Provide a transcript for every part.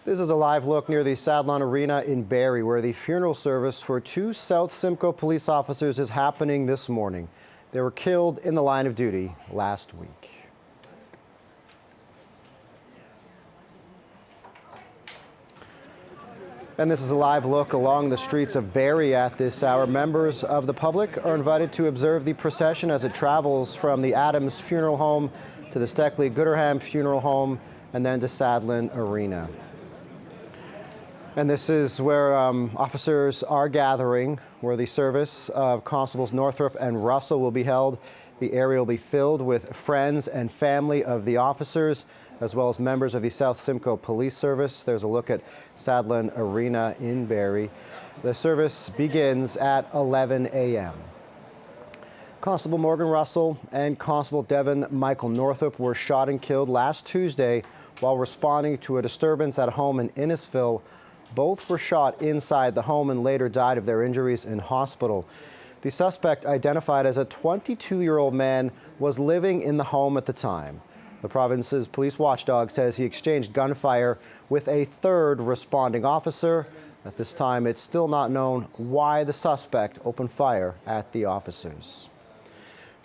This is a live look near the Sadlon Arena in Barrie, where the funeral service for two South Simcoe police officers is happening this morning. They were killed in the line of duty last week. And this is a live look along the streets of Barrie at this hour. Members of the public are invited to observe the procession as it travels from the Adams Funeral Home to the Steckley-Gooderham Funeral Home and then to Sadlon Arena. And this is where officers are gathering, where the service of Constables Northrup and Russell will be held. The area will be filled with friends and family of the officers, as well as members of the South Simcoe Police Service. There's a look at Sadlon Arena in Barrie. The service begins at 11 a.m. Constable Morgan Russell and Constable Devon Michael Northrup were shot and killed last Tuesday while responding to a disturbance at a home in Innisfil. Both were shot inside the home and later died of their injuries in hospital. The suspect, identified as a 22-year-old man, was living in the home at the time. The province's police watchdog says he exchanged gunfire with a third responding officer. At this time, it's still not known why the suspect opened fire at the officers.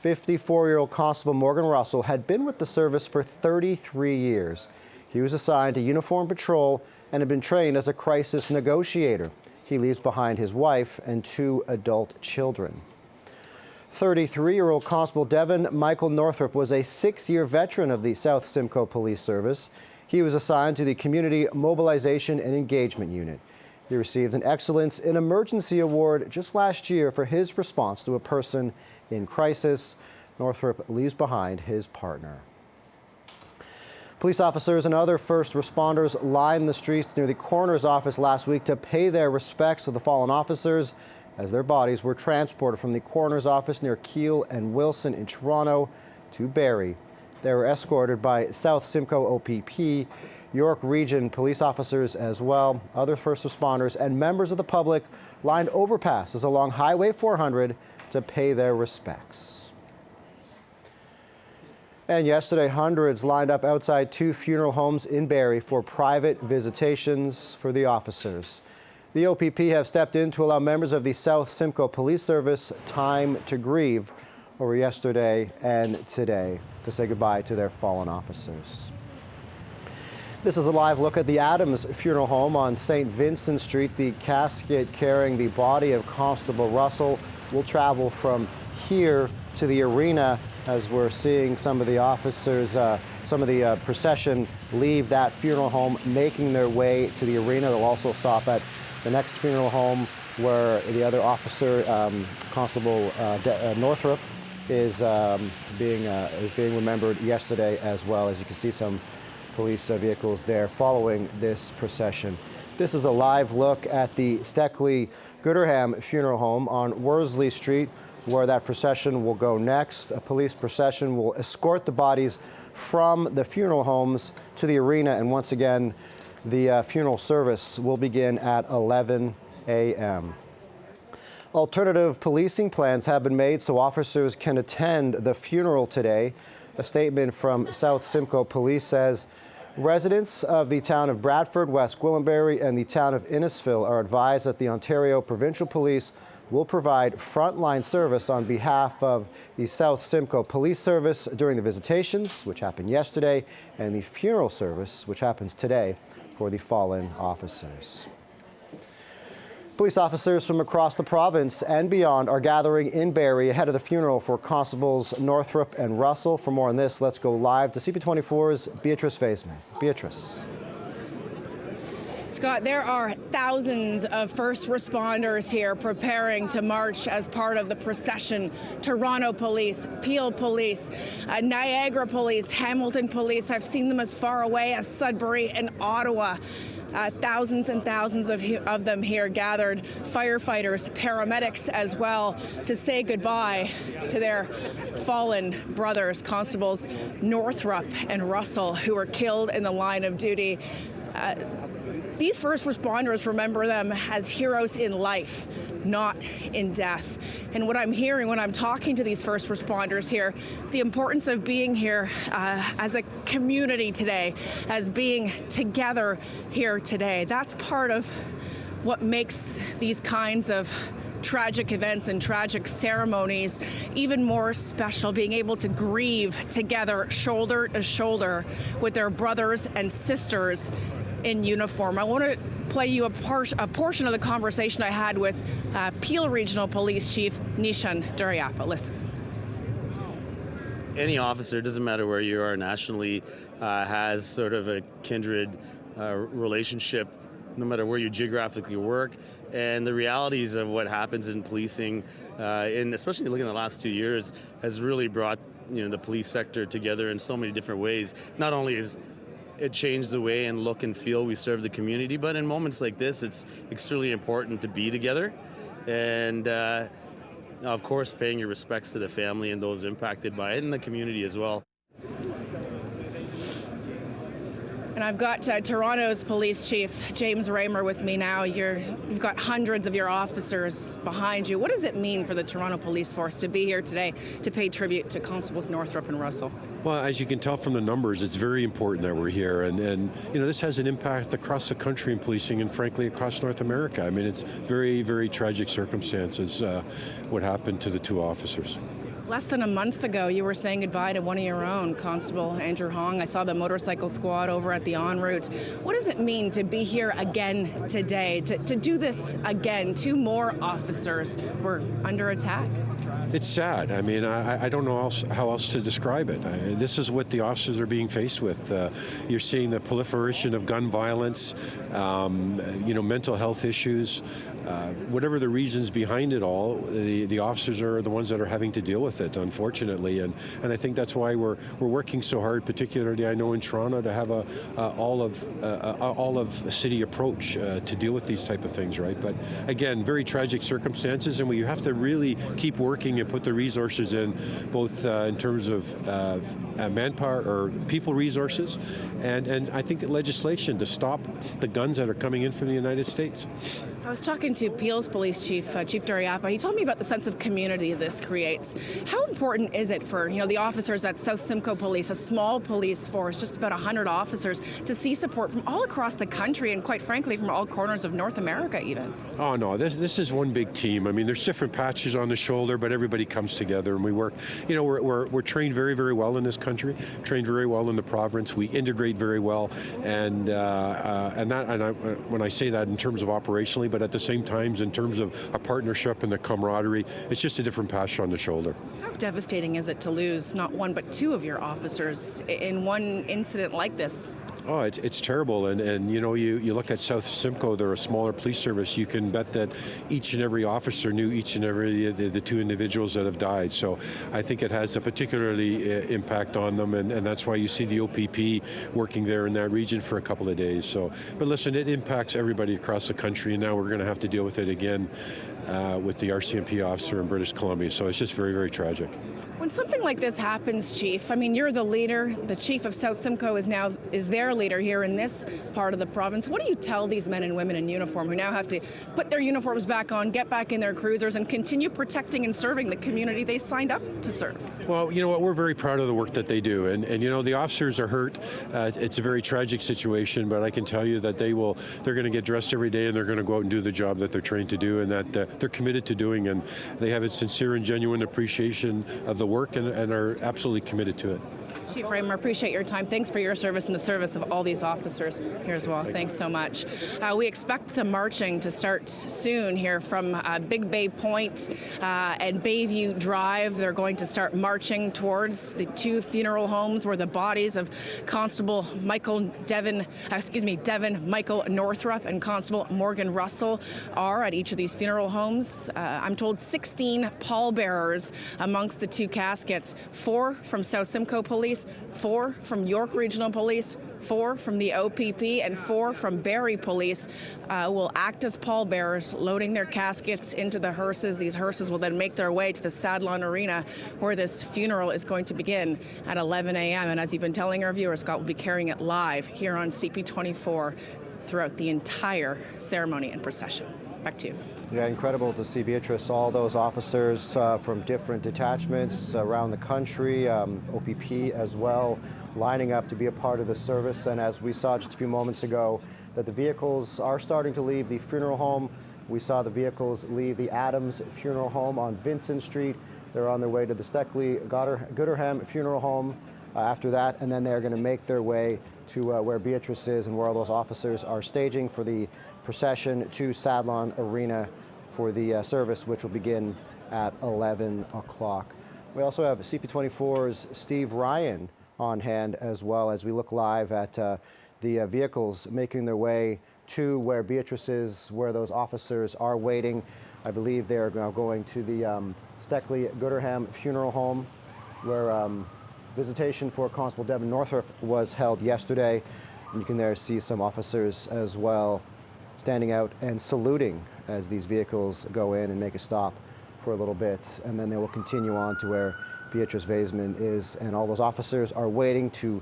54-year-old Constable Morgan Russell had been with the service for 33 years. He was assigned to uniform patrol and had been trained as a crisis negotiator. He leaves behind his wife and two adult children. 33-year-old Constable Devon Michael Northrup was a 6-year veteran of the South Simcoe Police Service. He was assigned to the Community Mobilization and Engagement Unit. He received an Excellence in Emergency Award just last year for his response to a person in crisis. Northrup leaves behind his partner. Police officers and other first responders lined the streets near the coroner's office last week to pay their respects to the fallen officers as their bodies were transported from the coroner's office near Keele and Wilson in Toronto to Barrie. They were escorted by South Simcoe OPP, York Region police officers as well. Other first responders and members of the public lined overpasses along Highway 400 to pay their respects. And yesterday, hundreds lined up outside two funeral homes in Barrie for private visitations for the officers. The OPP have stepped in to allow members of the South Simcoe Police Service time to grieve over yesterday and today to say goodbye to their fallen officers. This is a live look at the Adams Funeral Home on St. Vincent Street. The casket carrying the body of Constable Russell will travel from here to the arena as we're seeing some of the officers, some of the procession leave that funeral home, making their way to the arena. They'll also stop at the next funeral home where the other officer, Constable Northrup, is being remembered yesterday as well. As you can see, some police vehicles there following this procession. This is a live look at the Steckley-Gooderham Funeral Home on Worsley Street, where that procession will go next. A police procession will escort the bodies from the funeral homes to the arena, and once again, the funeral service will begin at 11 a.m. Alternative policing plans have been made so officers can attend the funeral today. A statement from South Simcoe Police says residents of the town of Bradford, West Gwillimbury, and the town of Innisfil are advised that the Ontario Provincial Police will provide frontline service on behalf of the South Simcoe Police Service during the visitations, which happened yesterday, and the funeral service, which happens today, for the fallen officers. Police officers from across the province and beyond are gathering in Barrie ahead of the funeral for Constables Northrup and Russell. For more on this, let's go live to CP24's Beatrice Faisman. Beatrice. Scott, there are thousands of first responders here preparing to march as part of the procession. Toronto Police, Peel Police, Niagara Police, Hamilton Police. I've seen them as far away as Sudbury and Ottawa. Thousands and thousands of them here gathered, firefighters, paramedics as well, to say goodbye to their fallen brothers, Constables Northrup and Russell, who were killed in the line of duty. These first responders remember them as heroes in life, not in death. And what I'm hearing when I'm talking to these first responders here, the importance of being here as a community today, as being together here today, that's part of what makes these kinds of tragic events and tragic ceremonies even more special, being able to grieve together, shoulder to shoulder with their brothers and sisters in uniform. I want to play you a portion of the conversation I had with Peel Regional Police Chief Nishan Duryappa. Listen. Any officer, doesn't matter where you are nationally, has sort of a kindred relationship, no matter where you geographically work. And the realities of what happens in policing, and especially looking at the last 2 years, has really brought the police sector together in so many different ways. Not only is it changed the way and look and feel we serve the community, but in moments like this, it's extremely important to be together. And of course, paying your respects to the family and those impacted by it and the community as well. And I've got Toronto's police chief, James Raymer, with me now. You've got hundreds of your officers behind you. What does it mean for the Toronto Police Force to be here today to pay tribute to Constables Northrup and Russell? Well, as you can tell from the numbers, it's very important that we're here. And this has an impact across the country in policing and frankly across North America. I mean, it's very, very tragic circumstances what happened to the two officers. Less than a month ago, you were saying goodbye to one of your own, Constable Andrew Hong. I saw the motorcycle squad over at the en route. What does it mean to be here again today, to do this again? Two more officers were under attack. It's sad. I mean, I don't know how else to describe it. This is what the officers are being faced with. You're seeing the proliferation of gun violence, mental health issues. Whatever the reasons behind it all, the officers are the ones that are having to deal with it, unfortunately. And I think that's why we're working so hard, particularly I know in Toronto, to have a all of city approach to deal with these type of things, right? But again, very tragic circumstances, and we have to really keep working and put the resources in, both in terms of manpower or people resources, and I think legislation to stop the guns that are coming in from the United States. I was talking to Peel's police chief, Chief Duryappa. He told me about the sense of community this creates. How important is it for the officers at South Simcoe Police, a small police force, just about 100 officers, to see support from all across the country and quite frankly from all corners of North America even? Oh no, this is one big team. I mean, there's different patches on the shoulder, but everybody comes together and we work. We're trained very, very well in this country, trained very well in the province. We integrate very well, and when I say that in terms of operationally, but at the same time, in terms of a partnership and the camaraderie, it's just a different patch on the shoulder. How devastating is it to lose not one but two of your officers in one incident like this? Oh, it's terrible, and you look at South Simcoe, they're a smaller police service. You can bet that each and every officer knew each and every the two individuals that have died. So I think it has a particularly impact on them, and that's why you see the OPP working there in that region for a couple of days. So, but listen, it impacts everybody across the country, and now we're going to have to deal with it again with the RCMP officer in British Columbia. So it's just very, very tragic. When something like this happens, Chief, I mean, you're the leader. The Chief of South Simcoe is their leader here in this part of the province. What do you tell these men and women in uniform who now have to put their uniforms back on, get back in their cruisers, and continue protecting and serving the community they signed up to serve? Well, you know what, we're very proud of the work that they do, and the officers are hurt. It's a very tragic situation, but I can tell you that they're going to get dressed every day and they're going to go out and do the job that they're trained to do and that they're committed to doing, and they have a sincere and genuine appreciation of the work and are absolutely committed to it. Chief Raymer, appreciate your time. Thanks for your service and the service of all these officers here as well. Thanks so much. We expect the marching to start soon here from Big Bay Point and Bayview Drive. They're going to start marching towards the two funeral homes where the bodies of Constable Devon Michael Northrup and Constable Morgan Russell are at each of these funeral homes. I'm told 16 pallbearers amongst the two caskets, 4 from South Simcoe Police, Police, 4 from York Regional Police, 4 from the OPP, and 4 from Barrie Police will act as pallbearers, loading their caskets into the hearses. These hearses will then make their way to the Sadlon Arena, where this funeral is going to begin at 11 a.m. And as you've been telling our viewers, Scott will be carrying it live here on CP24 throughout the entire ceremony and procession. Back to you. Yeah, incredible to see, Beatrice, all those officers from different detachments around the country, OPP as well, lining up to be a part of the service. And as we saw just a few moments ago, that the vehicles are starting to leave the funeral home. We saw the vehicles leave the Adams Funeral Home on Vincent Street. They're on their way to the Steckley Gooderham Funeral Home after that, and then they're going to make their way to where Beatrice is and where all those officers are staging for the procession to Sadlon Arena for the service, which will begin at 11 o'clock. We also have CP24's Steve Ryan on hand as well as we look live at the vehicles making their way to where Beatrice is, where those officers are waiting. I believe they're now going to the Steckley Gooderham Funeral Home, where visitation for Constable Devon Northrup was held yesterday. And you can there see some officers as well standing out and saluting as these vehicles go in and make a stop for a little bit. And then they will continue on to where Beatrice Vaisman is. And all those officers are waiting to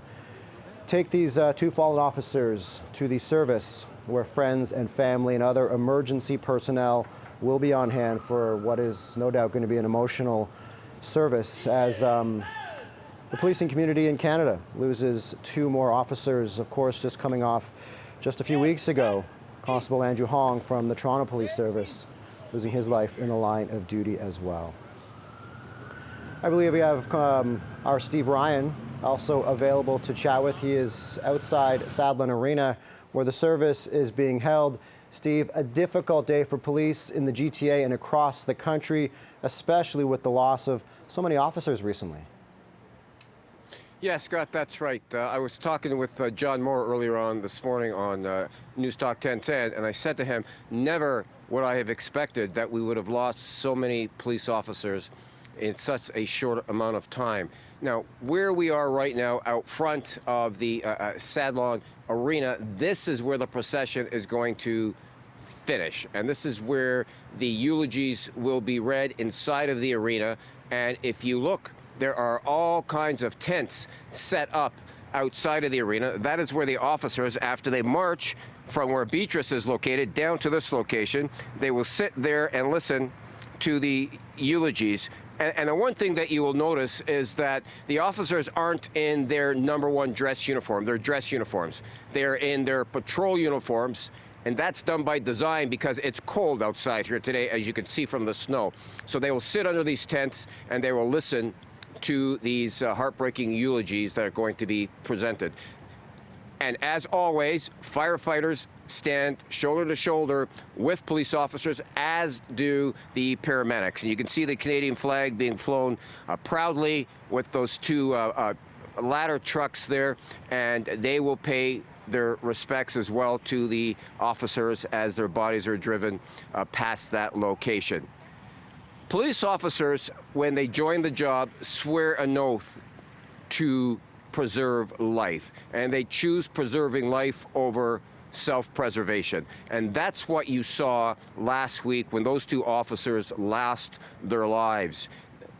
take these 2 fallen officers to the service, where friends and family and other emergency personnel will be on hand for what is no doubt going to be an emotional service as the policing community in Canada loses 2 more officers, of course, just coming off just a few weeks ago. Constable Andrew Hong from the Toronto Police Service losing his life in the line of duty as well. I believe we have our Steve Ryan also available to chat with. He is outside Sadlon Arena where the service is being held. Steve, a difficult day for police in the GTA and across the country, especially with the loss of so many officers recently. Yeah, Scott, that's right. I was talking with John Moore earlier on this morning on News Talk 1010, and I said to him, never would I have expected that we would have lost so many police officers in such a short amount of time. Now, where we are right now out front of the Sadlon Arena, this is where the procession is going to finish. And this is where the eulogies will be read inside of the arena. And if you look, there are all kinds of tents set up outside of the arena. That is where the officers, after they march from where Beatrice is located down to this location, they will sit there and listen to the eulogies. And the one thing that you will notice is that the officers aren't in their #1 dress uniform, their dress uniforms. They're in their patrol uniforms, and that's done by design because it's cold outside here today, as you can see from the snow. So they will sit under these tents and they will listen to these heartbreaking eulogies that are going to be presented. And as always, firefighters stand shoulder to shoulder with police officers, as do the paramedics. And you can see the Canadian flag being flown proudly with those 2 ladder trucks there, and they will pay their respects as well to the officers as their bodies are driven past that location. Police officers, when they join the job, swear an oath to preserve life, and they choose preserving life over self-preservation. And that's what you saw last week when those 2 officers lost their lives.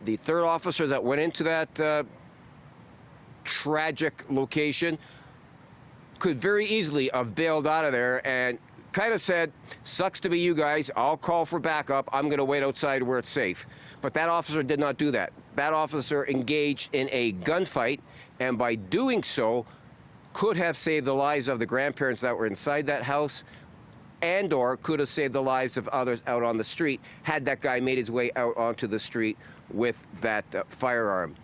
The 3rd officer that went into that tragic location could very easily have bailed out of there and kind of said, sucks to be you guys, I'll call for backup, I'm going to wait outside where it's safe. But that officer did not do that. That officer engaged in a gunfight, and by doing so, could have saved the lives of the grandparents that were inside that house, and or could have saved the lives of others out on the street had that guy made his way out onto the street with that firearm.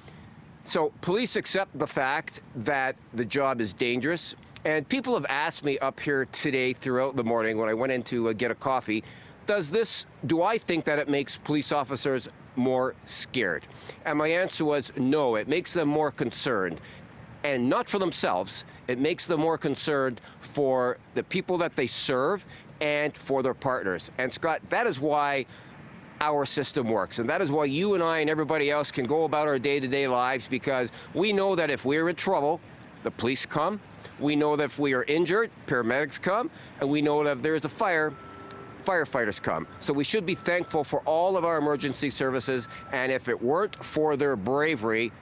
So police accept the fact that the job is dangerous. And people have asked me up here today throughout the morning when I went in to get a coffee, do I think that it makes police officers more scared? And my answer was no, it makes them more concerned. And not for themselves, it makes them more concerned for the people that they serve and for their partners. And Scott, that is why our system works. And that is why you and I and everybody else can go about our day-to-day lives, because we know that if we're in trouble, the police come. We know that if we are injured, paramedics come. And we know that if there's a fire, firefighters come. So we should be thankful for all of our emergency services. And if it weren't for their bravery,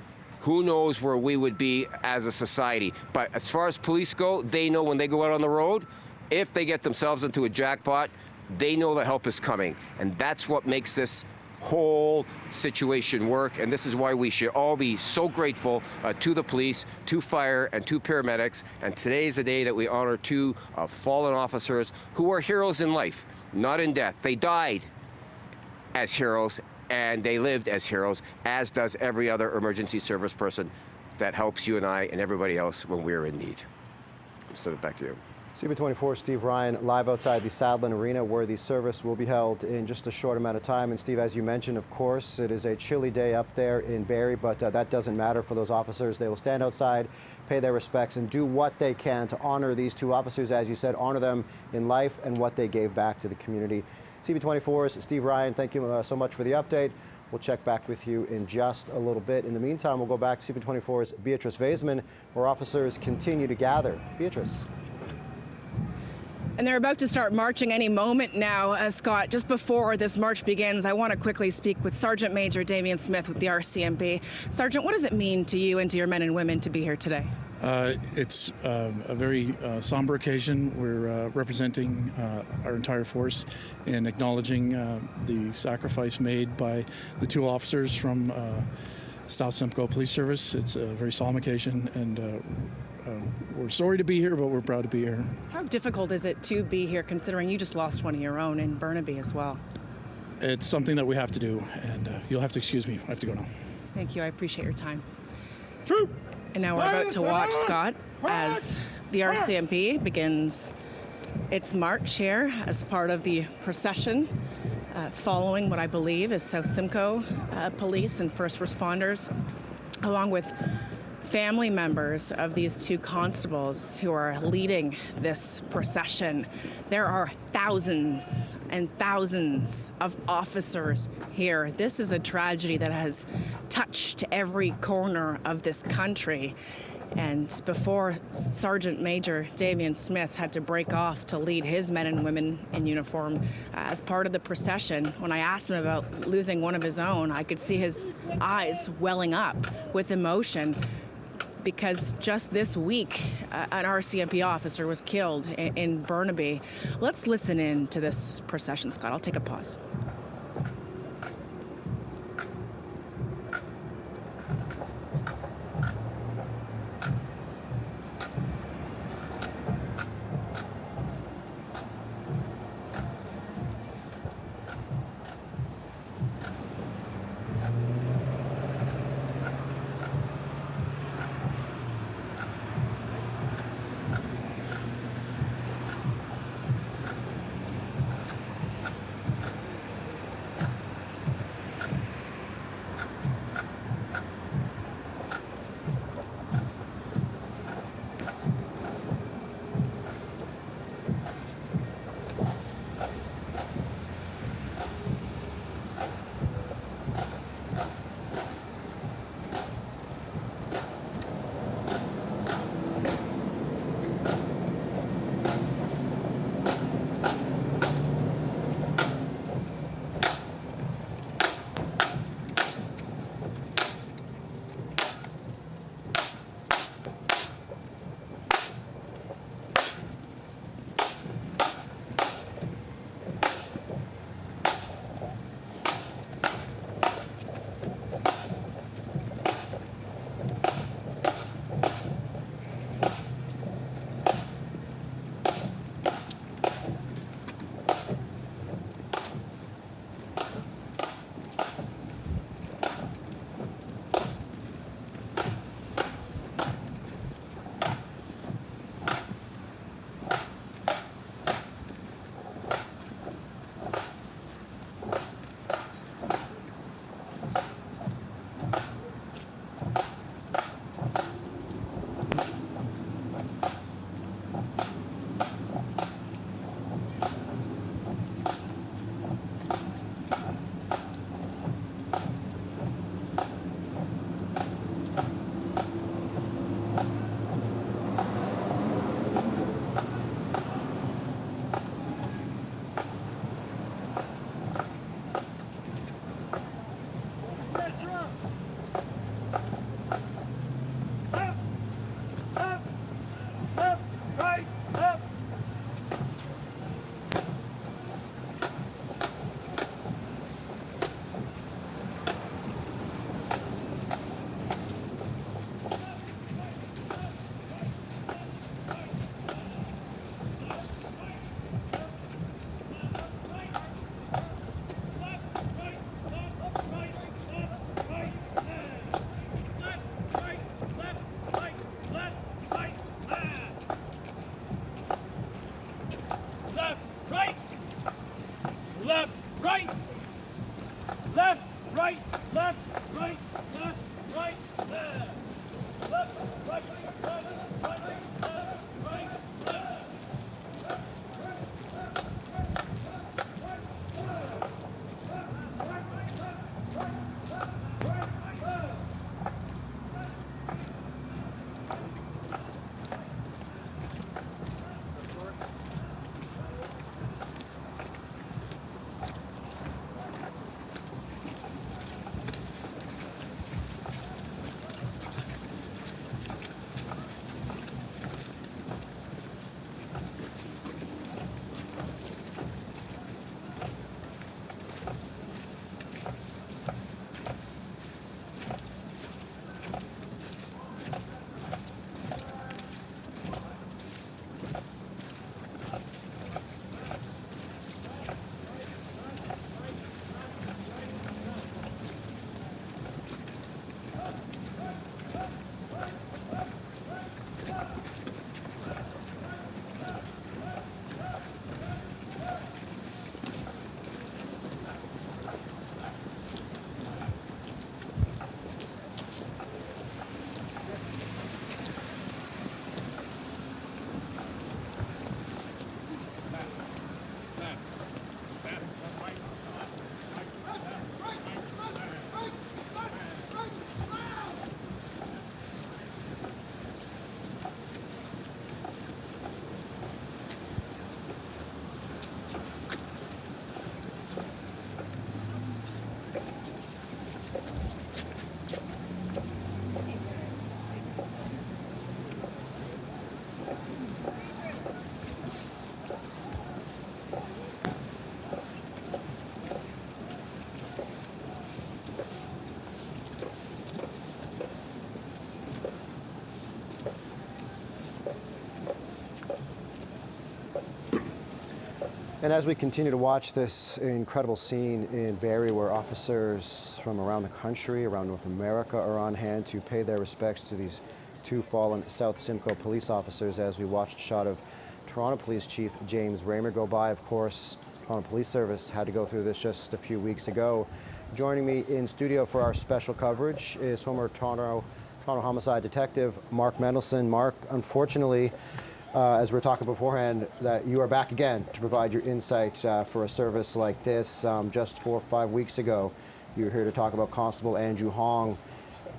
who knows where we would be as a society. But as far as police go, they know when they go out on the road, if they get themselves into a jackpot, they know the help is coming. And that's what makes this whole situation work. And this is why we should all be so grateful to the police, to fire, and to paramedics. And today is the day that we honor two fallen officers who are heroes in life, not in death. They died as heroes, and they lived as heroes, as does every other emergency service person that helps you and I and everybody else when we're in need. So back to you. CB24 Steve Ryan live outside the Sadlin Arena, where the service will be held in just a short amount of time. And Steve, as you mentioned, of course, it is a chilly day up there in Barrie, but that doesn't matter for those officers. They will stand outside, pay their respects, and do what they can to honor these two officers, as you said, honor them in life and what they gave back to the community. CB24's Steve Ryan, thank you so much for the update. We'll check back with you in just a little bit. In the meantime, we'll go back to CB24's Beatrice Vaisman, where officers continue to gather. Beatrice. And they're about to start marching any moment now, Scott. Just before this march begins, I want to quickly speak with Sergeant Major Devon Smith with the RCMP. Sergeant, what does it mean to you and to your men and women to be here today? It's a very somber occasion. We're representing our entire force in acknowledging the sacrifice made by the two officers from South Simcoe Police Service. It's a very solemn occasion, and we're sorry to be here, but we're proud to be here. How difficult is it to be here, considering you just lost one of your own in Burnaby as well? It's something that we have to do, and you'll have to excuse me. I have to go now. Thank you. I appreciate your time. Troop! And now we're about to watch, Scott, as the RCMP begins its march here as part of the procession following what I believe is South Simcoe police and first responders, along with family members of these two constables who are leading this procession. There are thousands and thousands of officers here. This is a tragedy that has touched every corner of this country. And before Sergeant Major Devon Smith had to break off to lead his men and women in uniform as part of the procession, when I asked him about losing one of his own, I could see his eyes welling up with emotion, because just this week, an RCMP officer was killed in Burnaby. Let's listen in to this procession, Scott. I'll take a pause. And as we continue to watch this incredible scene in Barrie, where officers from around the country, around North America, are on hand to pay their respects to these two fallen South Simcoe police officers, as we watched a shot of Toronto Police Chief James Raymer go by. Of course, Toronto Police Service had to go through this just a few weeks ago. Joining me in studio for our special coverage is former Toronto homicide detective Mark Mendelson. Mark, unfortunately, as we were talking beforehand, that you are back again to provide your insight for a service like this. Just 4 or 5 weeks ago, you were here to talk about Constable Andrew Hong.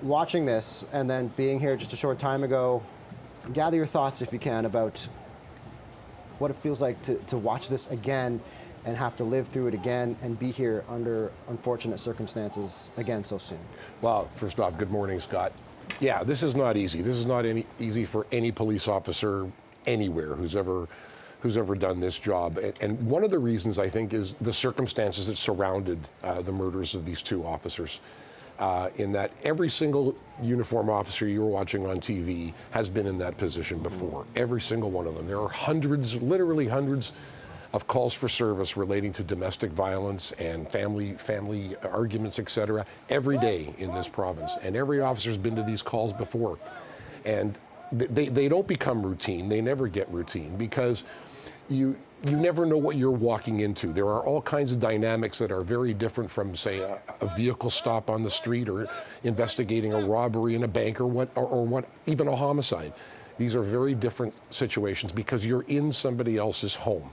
Watching this and then being here just a short time ago, gather your thoughts, if you can, about what it feels like to watch this again and have to live through it again and be here under unfortunate circumstances again so soon. Well, first off, good morning, Scott. Yeah, this is not easy. This is not easy for any police officer anywhere who's ever done this job. And one of the reasons, I think, is the circumstances that surrounded the murders of these two officers. In that every single uniform officer you were watching on TV has been in that position before. Every single one of them. There are hundreds, literally hundreds, of calls for service relating to domestic violence and family arguments, etc., every day in this province. And every officer's been to these calls before. And they don't become routine. They never get routine because you never know what you're walking into. There are all kinds of dynamics that are very different from, say, a vehicle stop on the street or investigating a robbery in a bank or even a homicide. These are very different situations because you're in somebody else's home.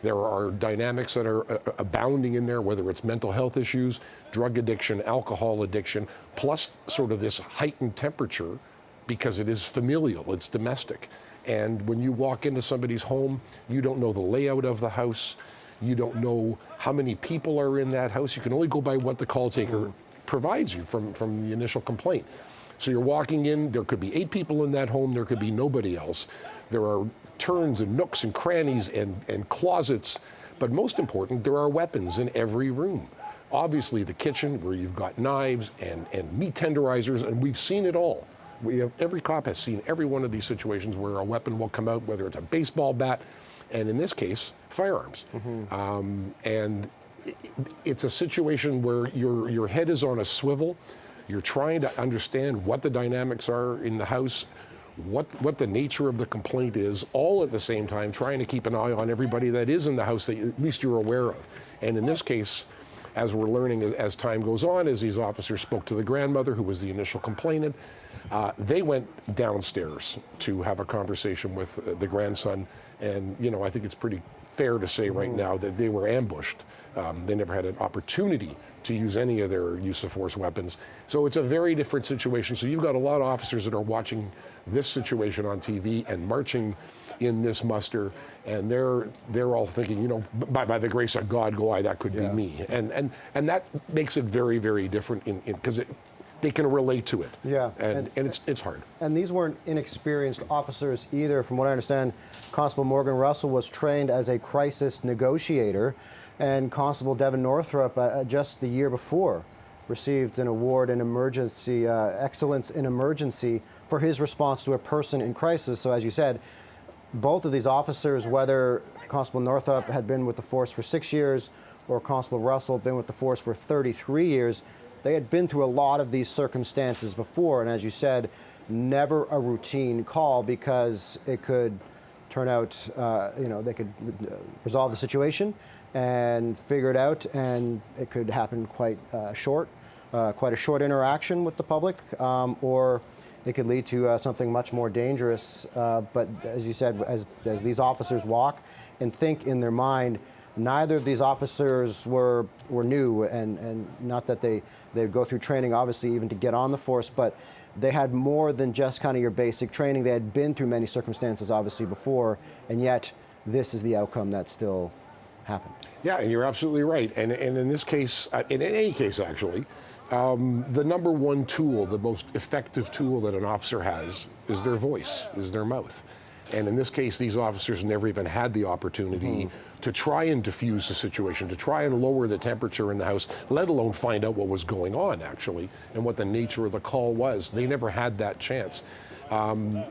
There are dynamics that are abounding in there, whether it's mental health issues, drug addiction, alcohol addiction, plus sort of this heightened temperature because it is familial, it's domestic. And when you walk into somebody's home, you don't know the layout of the house. You don't know how many people are in that house. You can only go by what the call taker provides you from the initial complaint. So you're walking in, there could be 8 people in that home, there could be nobody else. There are turns and nooks and crannies and closets, but most important, there are weapons in every room. Obviously the kitchen where you've got knives and meat tenderizers, and we've seen it all. Every cop has seen every one of these situations where a weapon will come out, whether it's a baseball bat, and in this case, firearms. And it's a situation where your head is on a swivel. You're trying to understand what the dynamics are in the house, what the nature of the complaint is, all at the same time trying to keep an eye on everybody that is in the house that at least you're aware of. And in this case, as we're learning as time goes on, as these officers spoke to the grandmother, who was the initial complainant, they went downstairs to have a conversation with the grandson, and I think it's pretty fair to say right now that they were ambushed. They never had an opportunity to use any of their use of force weapons. So it's a very different situation. So you've got a lot of officers that are watching this situation on TV and marching in this muster, and they're all thinking, by the grace of God, that could be me. And that makes it very, very different because they can relate to it. Yeah. And it's hard. And these weren't inexperienced officers either. From what I understand, Constable Morgan Russell was trained as a crisis negotiator, and Constable Devon Northrup, just the year before, received an award in emergency, excellence in emergency, for his response to a person in crisis. So as you said, both of these officers, whether Constable Northrup had been with the force for 6 years or Constable Russell had been with the force for 33 years, they had been through a lot of these circumstances before, and as you said, never a routine call because it could turn out, they could resolve the situation and figure it out, and it could happen quite a short interaction with the public, or it could lead to something much more dangerous. But as you said, as these officers walk and think in their mind, neither of these officers were new, and not that they'd go through training, obviously, even to get on the force, but they had more than just kind of your basic training. They had been through many circumstances, obviously, before, and yet this is the outcome that still happened. Yeah, and you're absolutely right. And in this case, in any case, actually, the number one tool, the most effective tool that an officer has is their voice, is their mouth. And in this case, these officers never even had the opportunity to try and diffuse the situation, to try and lower the temperature in the house, let alone find out what was going on, actually, and what the nature of the call was. They never had that chance. And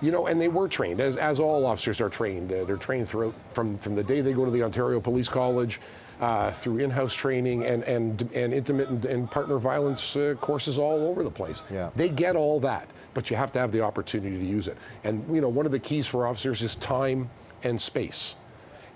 they were trained, as all officers are trained. They're trained throughout, from the day they go to the Ontario Police College, through in-house training and intimate and partner violence courses all over the place. Yeah. They get all that, but you have to have the opportunity to use it. And one of the keys for officers is time and space.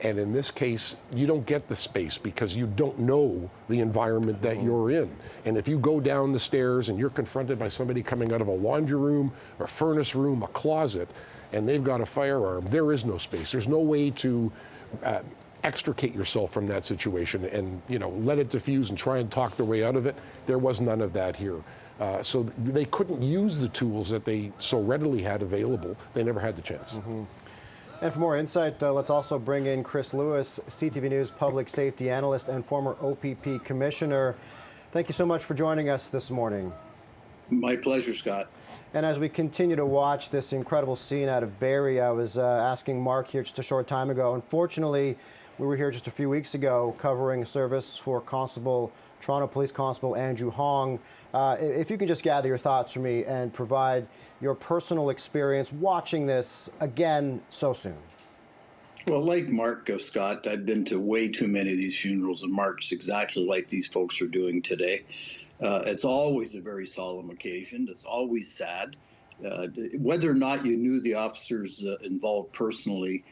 And in this case, you don't get the space because you don't know the environment that you're in. And if you go down the stairs and you're confronted by somebody coming out of a laundry room, a furnace room, a closet, and they've got a firearm, there is no space. There's no way to extricate yourself from that situation and let it diffuse and try and talk their way out of it. There was none of that here. So they couldn't use the tools that they so readily had available. They never had the chance. And for more insight, let's also bring in Chris Lewis, CTV News public safety analyst and former OPP commissioner. Thank you so much for joining us this morning. My pleasure, Scott. And as we continue to watch this incredible scene out of Barrie, I was asking Mark here just a short time ago. Unfortunately, we were here just a few weeks ago covering service for Toronto Police Constable Andrew Hong. If you can just gather your thoughts for me and provide your personal experience watching this again so soon. Well, like Mark, Scott, I've been to way too many of these funerals and marched exactly like these folks are doing today. It's always a very solemn occasion. It's always sad. Whether or not you knew the officers involved personally,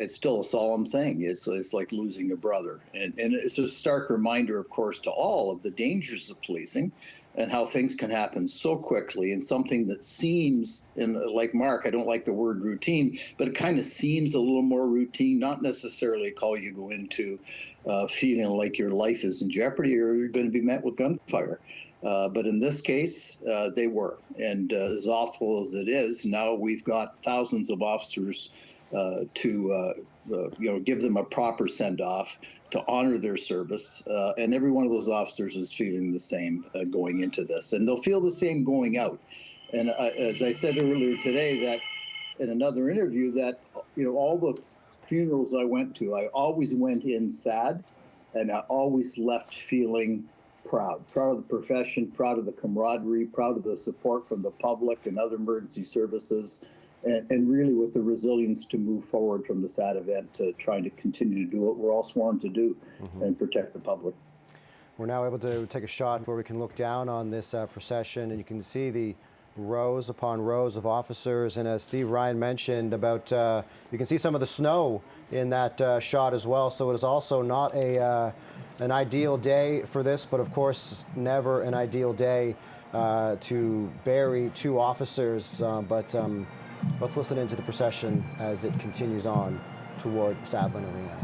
it's still a solemn thing. It's like losing a brother. And it's a stark reminder, of course, to all of the dangers of policing and how things can happen so quickly, and something that seems, and like Mark, I don't like the word routine, but it kind of seems a little more routine, not necessarily a call you go into feeling like your life is in jeopardy or you're going to be met with gunfire. But in this case, they were. And as awful as it is, now we've got thousands of officers to give them a proper send-off, to honor their service, and every one of those officers is feeling the same going into this, and they'll feel the same going out. And as I said earlier today, that in another interview, that all the funerals I went to, I always went in sad, and I always left feeling proud of the profession, proud of the camaraderie, proud of the support from the public and other emergency services. And really with the resilience to move forward from the sad event to trying to continue to do what we're all sworn to do and protect the public. We're now able to take a shot where we can look down on this procession, and you can see the rows upon rows of officers. And as Steve Ryan mentioned about, you can see some of the snow in that shot as well. So it is also not an ideal day for this, but of course never an ideal day to bury two officers. Let's listen into the procession as it continues on toward Sadlin Arena.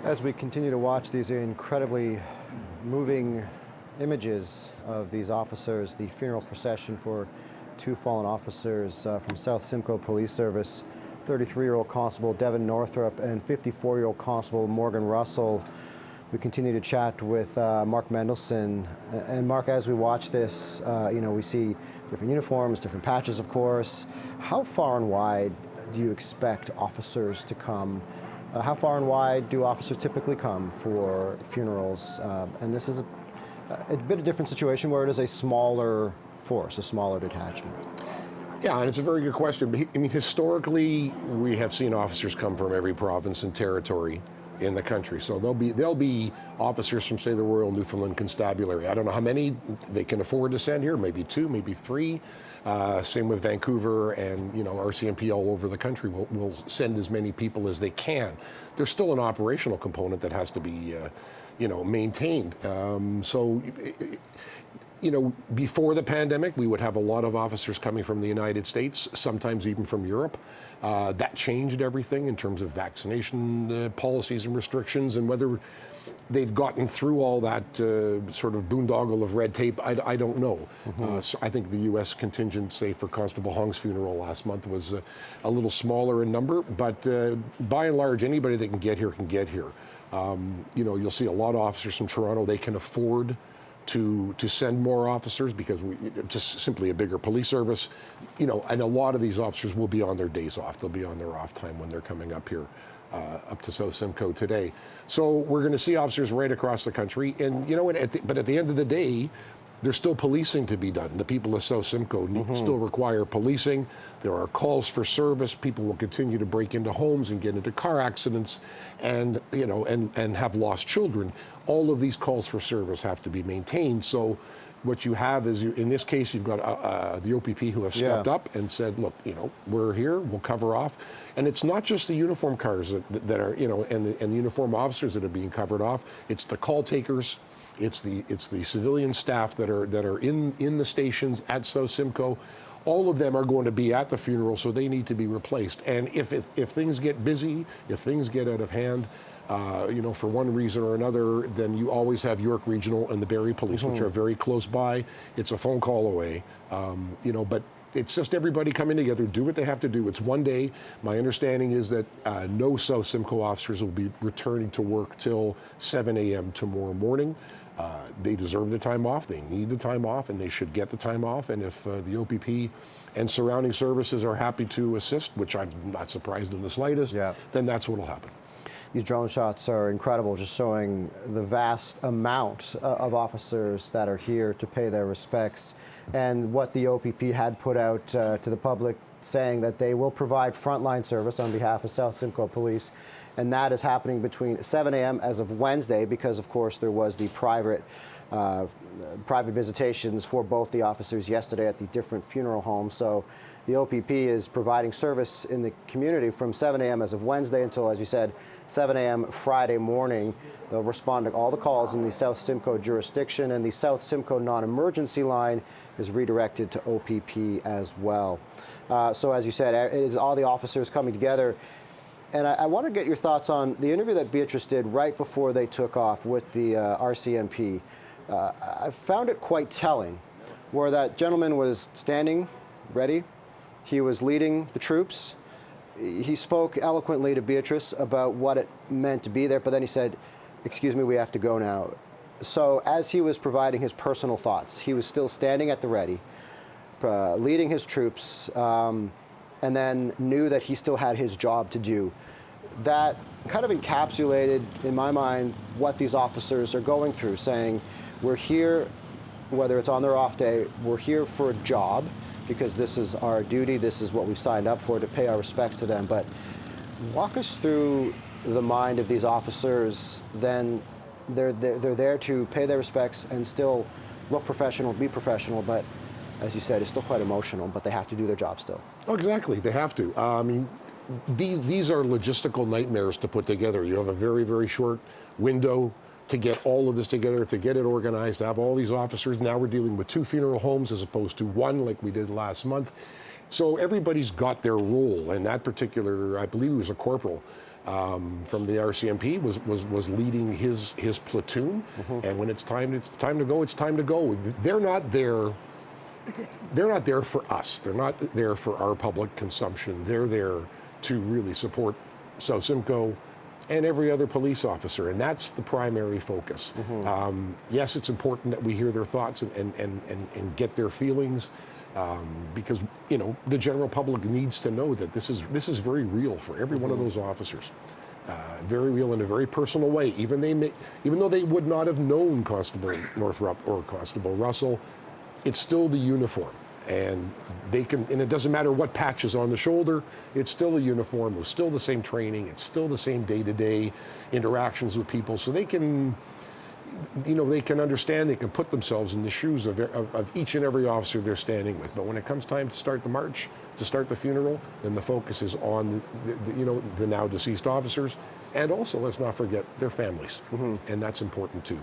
As we continue to watch these incredibly moving images of these officers, the funeral procession for two fallen officers from South Simcoe Police Service, 33-year-old Constable Devon Northrup and 54-year-old Constable Morgan Russell. We continue to chat with Mark Mendelson. And Mark, as we watch this, we see different uniforms, different patches, of course. How far and wide do you expect officers to come? How far and wide do officers typically come for funerals? And this is a bit of a different situation where it is a smaller force, a smaller detachment. Yeah, and it's a very good question. I mean, historically, we have seen officers come from every province and territory in the country. So there'll be officers from, say, the Royal Newfoundland Constabulary. I don't know how many they can afford to send here, maybe 2, maybe 3. Same with Vancouver and, RCMP all over the country will send as many people as they can. There's still an operational component that has to be, maintained. Before the pandemic, we would have a lot of officers coming from the United States, sometimes even from Europe. That changed everything in terms of vaccination policies and restrictions, and whether they've gotten through all that sort of boondoggle of red tape, I don't know. So I think the U.S. contingent, say, for Constable Hong's funeral last month was a little smaller in number, but by and large, anybody that can get here can get here. You'll see a lot of officers from Toronto. They can afford to send more officers because just simply a bigger police service, and a lot of these officers will be on their days off. They'll be on their off time when they're coming up here, up to South Simcoe today. So we're going to see officers right across the country, and but at the end of the day, there's still policing to be done. The people of South Simcoe still require policing. There are calls for service. People will continue to break into homes and get into car accidents, and have lost children. All of these calls for service have to be maintained. So what you have is, in this case, you've got the OPP who have stepped up and said, look, we're here, we'll cover off. And it's not just the uniform cars that are, and the uniform officers that are being covered off. It's the call takers. It's the civilian staff that are in the stations at South Simcoe. All of them are going to be at the funeral, so they need to be replaced. And if things get busy, if things get out of hand, for one reason or another, then you always have York Regional and the Barrie Police, which are very close by. It's a phone call away, but it's just everybody coming together, do what they have to do. It's one day. My understanding is that no South Simcoe officers will be returning to work till 7 a.m. tomorrow morning. They deserve the time off, they need the time off, and they should get the time off. And if the OPP and surrounding services are happy to assist, which I'm not surprised in the slightest, then that's what will happen. These drone shots are incredible, just showing the vast amount of officers that are here to pay their respects, and what the OPP had put out to the public, saying that they will provide frontline service on behalf of South Simcoe Police. And that is happening between 7 a.m. as of Wednesday, because, of course, there was the private visitations for both the officers yesterday at the different funeral homes. So the OPP is providing service in the community from 7 a.m. as of Wednesday until, as you said, 7 a.m. Friday morning. They'll respond to all the calls in the South Simcoe jurisdiction, and the South Simcoe non-emergency line is redirected to OPP as well. So as you said, it is all the officers coming together. And I want to get your thoughts on the interview that Beatrice did right before they took off with the RCMP. I found it quite telling, where that gentleman was standing ready. He was leading the troops. He spoke eloquently to Beatrice about what it meant to be there, but then he said, "Excuse me, we have to go now." So as he was providing his personal thoughts, he was still standing at the ready, leading his troops, and then knew that he still had his job to do. That kind of encapsulated, in my mind, what these officers are going through, saying, we're here, whether it's on their off day, we're here for a job, because this is our duty, this is what we've signed up for, to pay our respects to them. But walk us through the mind of these officers. Then they're there to pay their respects and still look professional, be professional, but as you said, it's still quite emotional, but they have to do their job still. Oh, exactly. They have to. I mean, these are logistical nightmares to put together. You have a very, very short window to get all of this together, to get it organized, to have all these officers. Now we're dealing with 2 funeral homes as opposed to 1 like we did last month. So everybody's got their role, and that particular, I believe he was a corporal, from the RCMP was leading his platoon, and when it's time to go, it's time to go. They're not there. They're not there for us. They're not there for our public consumption. They're there to really support South Simcoe and every other police officer, and that's the primary focus. Yes, it's important that we hear their thoughts and get their feelings, because the general public needs to know that this is very real for every one of those officers. Very real in a very personal way. Even though they would not have known Constable Northrup or Constable Russell, it's still the uniform, and it doesn't matter what patch is on the shoulder, it's still a uniform, it's still the same training, it's still the same day-to-day interactions with people, so they can understand, they can put themselves in the shoes of each and every officer they're standing with. But when it comes time to start the march, to start the funeral, then the focus is on the now deceased officers, and also, let's not forget, their families, and that's important too.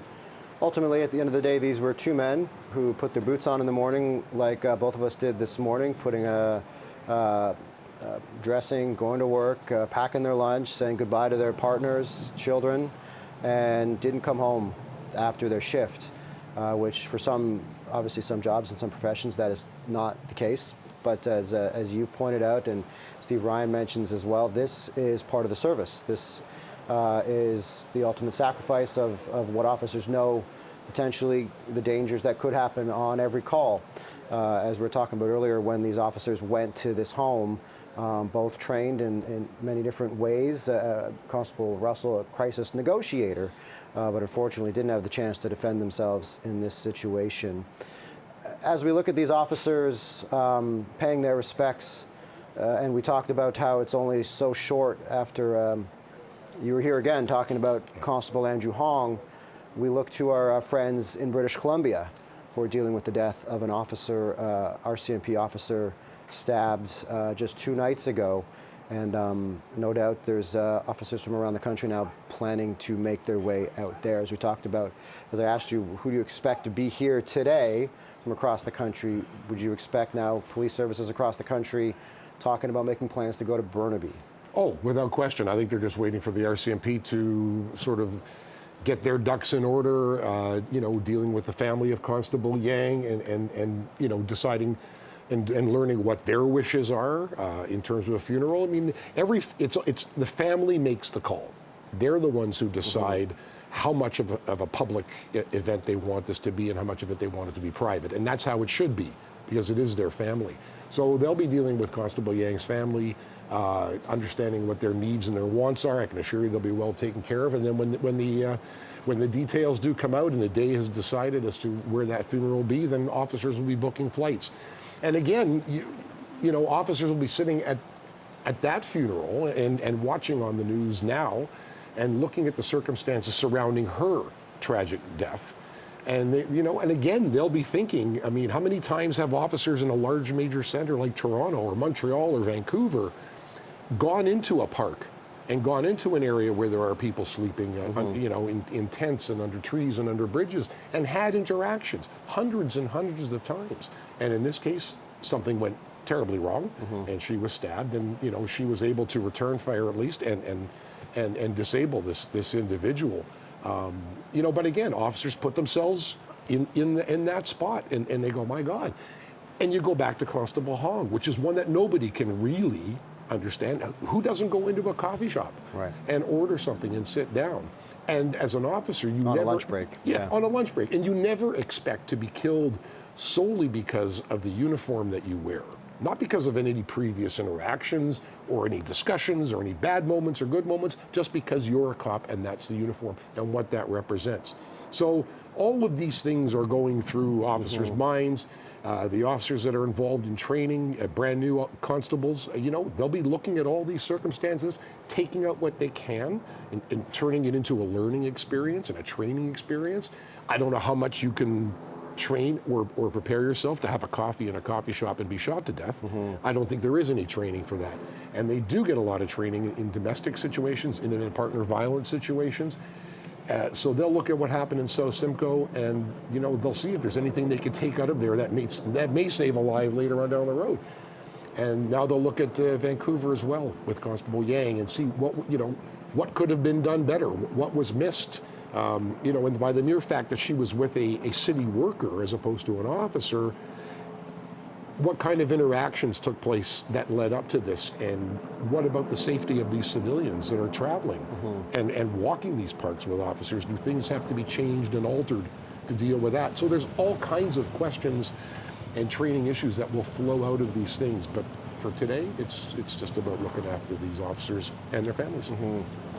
Ultimately, at the end of the day, these were two men who put their boots on in the morning, like both of us did this morning, putting dressing, going to work, packing their lunch, saying goodbye to their partners, children, and didn't come home after their shift, which for obviously some jobs and some professions, that is not the case. But as you've pointed out, and Steve Ryan mentions as well, this is part of the service. This is the ultimate sacrifice of what officers know, potentially the dangers that could happen on every call. As we were talking about earlier, when these officers went to this home, both trained in many different ways. Constable Russell, a crisis negotiator, but unfortunately didn't have the chance to defend themselves in this situation. As we look at these officers paying their respects, and we talked about how it's only so short after you were here again talking about Constable Andrew Hong, we look to our friends in British Columbia who are dealing with the death of an officer, RCMP officer, stabbed just 2 nights ago. And no doubt there's officers from around the country now planning to make their way out there. As we talked about, as I asked you, who do you expect to be here today from across the country? Would you expect now police services across the country talking about making plans to go to Burnaby? Oh, without question. I think they're just waiting for the RCMP to sort of get their ducks in order, dealing with the family of Constable Yang and deciding and learning what their wishes are in terms of a funeral. I mean, it's the family makes the call. They're the ones who decide how much of a public event they want this to be and how much of it they want it to be private. And that's how it should be, because it is their family. So they'll be dealing with Constable Yang's family, understanding what their needs and their wants are. I can assure you they'll be well taken care of. And then when the details do come out and the day is decided as to where that funeral will be, then officers will be booking flights. And again, officers will be sitting at that funeral and watching on the news now and looking at the circumstances surrounding her tragic death. And and again, they'll be thinking, I mean, how many times have officers in a large major center like Toronto or Montreal or Vancouver gone into a park and gone into an area where there are people sleeping, in tents and under trees and under bridges, and had interactions hundreds and hundreds of times. And in this case, something went terribly wrong, and she was stabbed, and she was able to return fire at least and disable this individual. But again, officers put themselves in that spot, and they go, my God. And you go back to Constable Hong, which is one that nobody can really understand. Who doesn't go into a coffee shop and order something and sit down? And as an officer, you on never... a lunch break. Yeah, on a lunch break. And you never expect to be killed solely because of the uniform that you wear. Not because of any previous interactions or any discussions or any bad moments or good moments, just because you're a cop and that's the uniform and what that represents. So all of these things are going through officers' minds. The officers that are involved in training, brand new constables, they'll be looking at all these circumstances, taking out what they can and turning it into a learning experience and a training experience. I don't know how much you can train or prepare yourself to have a coffee in a coffee shop and be shot to death. I don't think there is any training for that. And they do get a lot of training in domestic situations, in partner violence situations. So they'll look at what happened in South Simcoe, and they'll see if there's anything they could take out of there that may save a life later on down the road. And now they'll look at Vancouver as well with Constable Yang and see what could have been done better, what was missed. And by the mere fact that she was with a city worker as opposed to an officer, what kind of interactions took place that led up to this, and what about the safety of these civilians that are traveling and walking these parks with officers? Do things have to be changed and altered to deal with that? So there's all kinds of questions and training issues that will flow out of these things. But for today, it's just about looking after these officers and their families.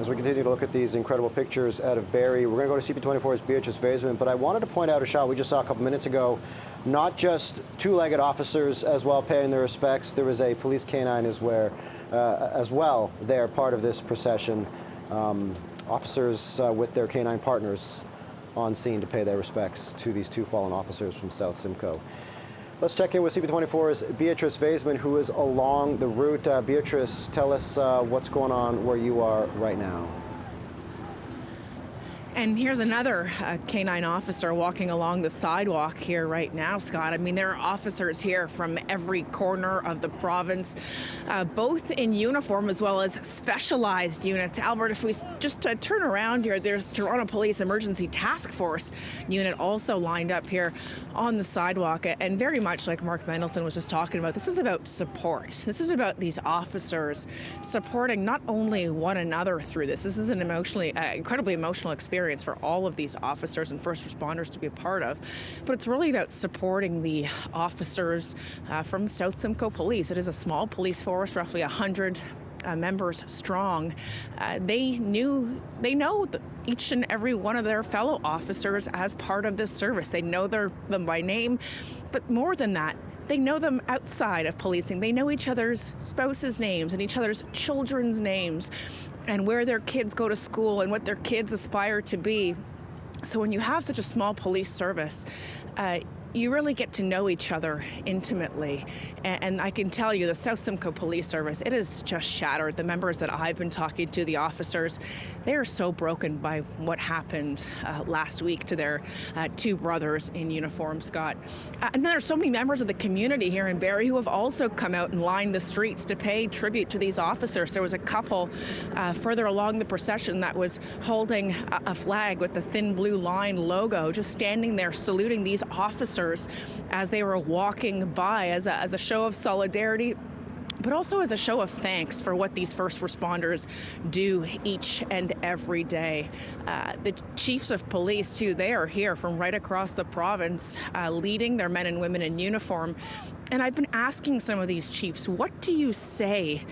As we continue to look at these incredible pictures out of Barrie, we're going to go to CP24's Beatrice Vaisman, but I wanted to point out a shot we just saw a couple minutes ago. Not just two-legged officers as well paying their respects. There was a police canine as well. They're part of this procession. Officers with their canine partners on scene to pay their respects to these two fallen officers from South Simcoe. Let's check in with CP24's Beatrice Vaisman, who is along the route. Beatrice, tell us what's going on where you are right now. And here's another canine officer walking along the sidewalk here right now, Scott. I mean, there are officers here from every corner of the province, both in uniform as well as specialized units. Albert, if we just turn around here, there's Toronto Police Emergency Task Force unit also lined up here on the sidewalk. And very much like Mark Mendelson was just talking about, this is about support. This is about these officers supporting not only one another through this. This is an incredibly emotional experience for all of these officers and first responders to be a part of, but it's really about supporting the officers from South Simcoe Police. It is a small police force, roughly 100 members strong. They know each and every one of their fellow officers as part of this service. They know them by name, but more than that, they know them outside of policing. They know each other's spouses' names and each other's children's names and where their kids go to school and what their kids aspire to be. So when you have such a small police service, you really get to know each other intimately. And I can tell you, the South Simcoe Police Service, it is just shattered. The members that I've been talking to, the officers, they are so broken by what happened last week to their two brothers in uniform, Scott. And then there are so many members of the community here in Barrie who have also come out and lined the streets to pay tribute to these officers. There was a couple further along the procession that was holding a flag with the thin blue line logo, just standing there saluting these officers as they were walking by as a show of solidarity, but also as a show of thanks for what these first responders do each and every day. The chiefs of police, too, they are here from right across the province, leading their men and women in uniform. And I've been asking some of these chiefs, what do you say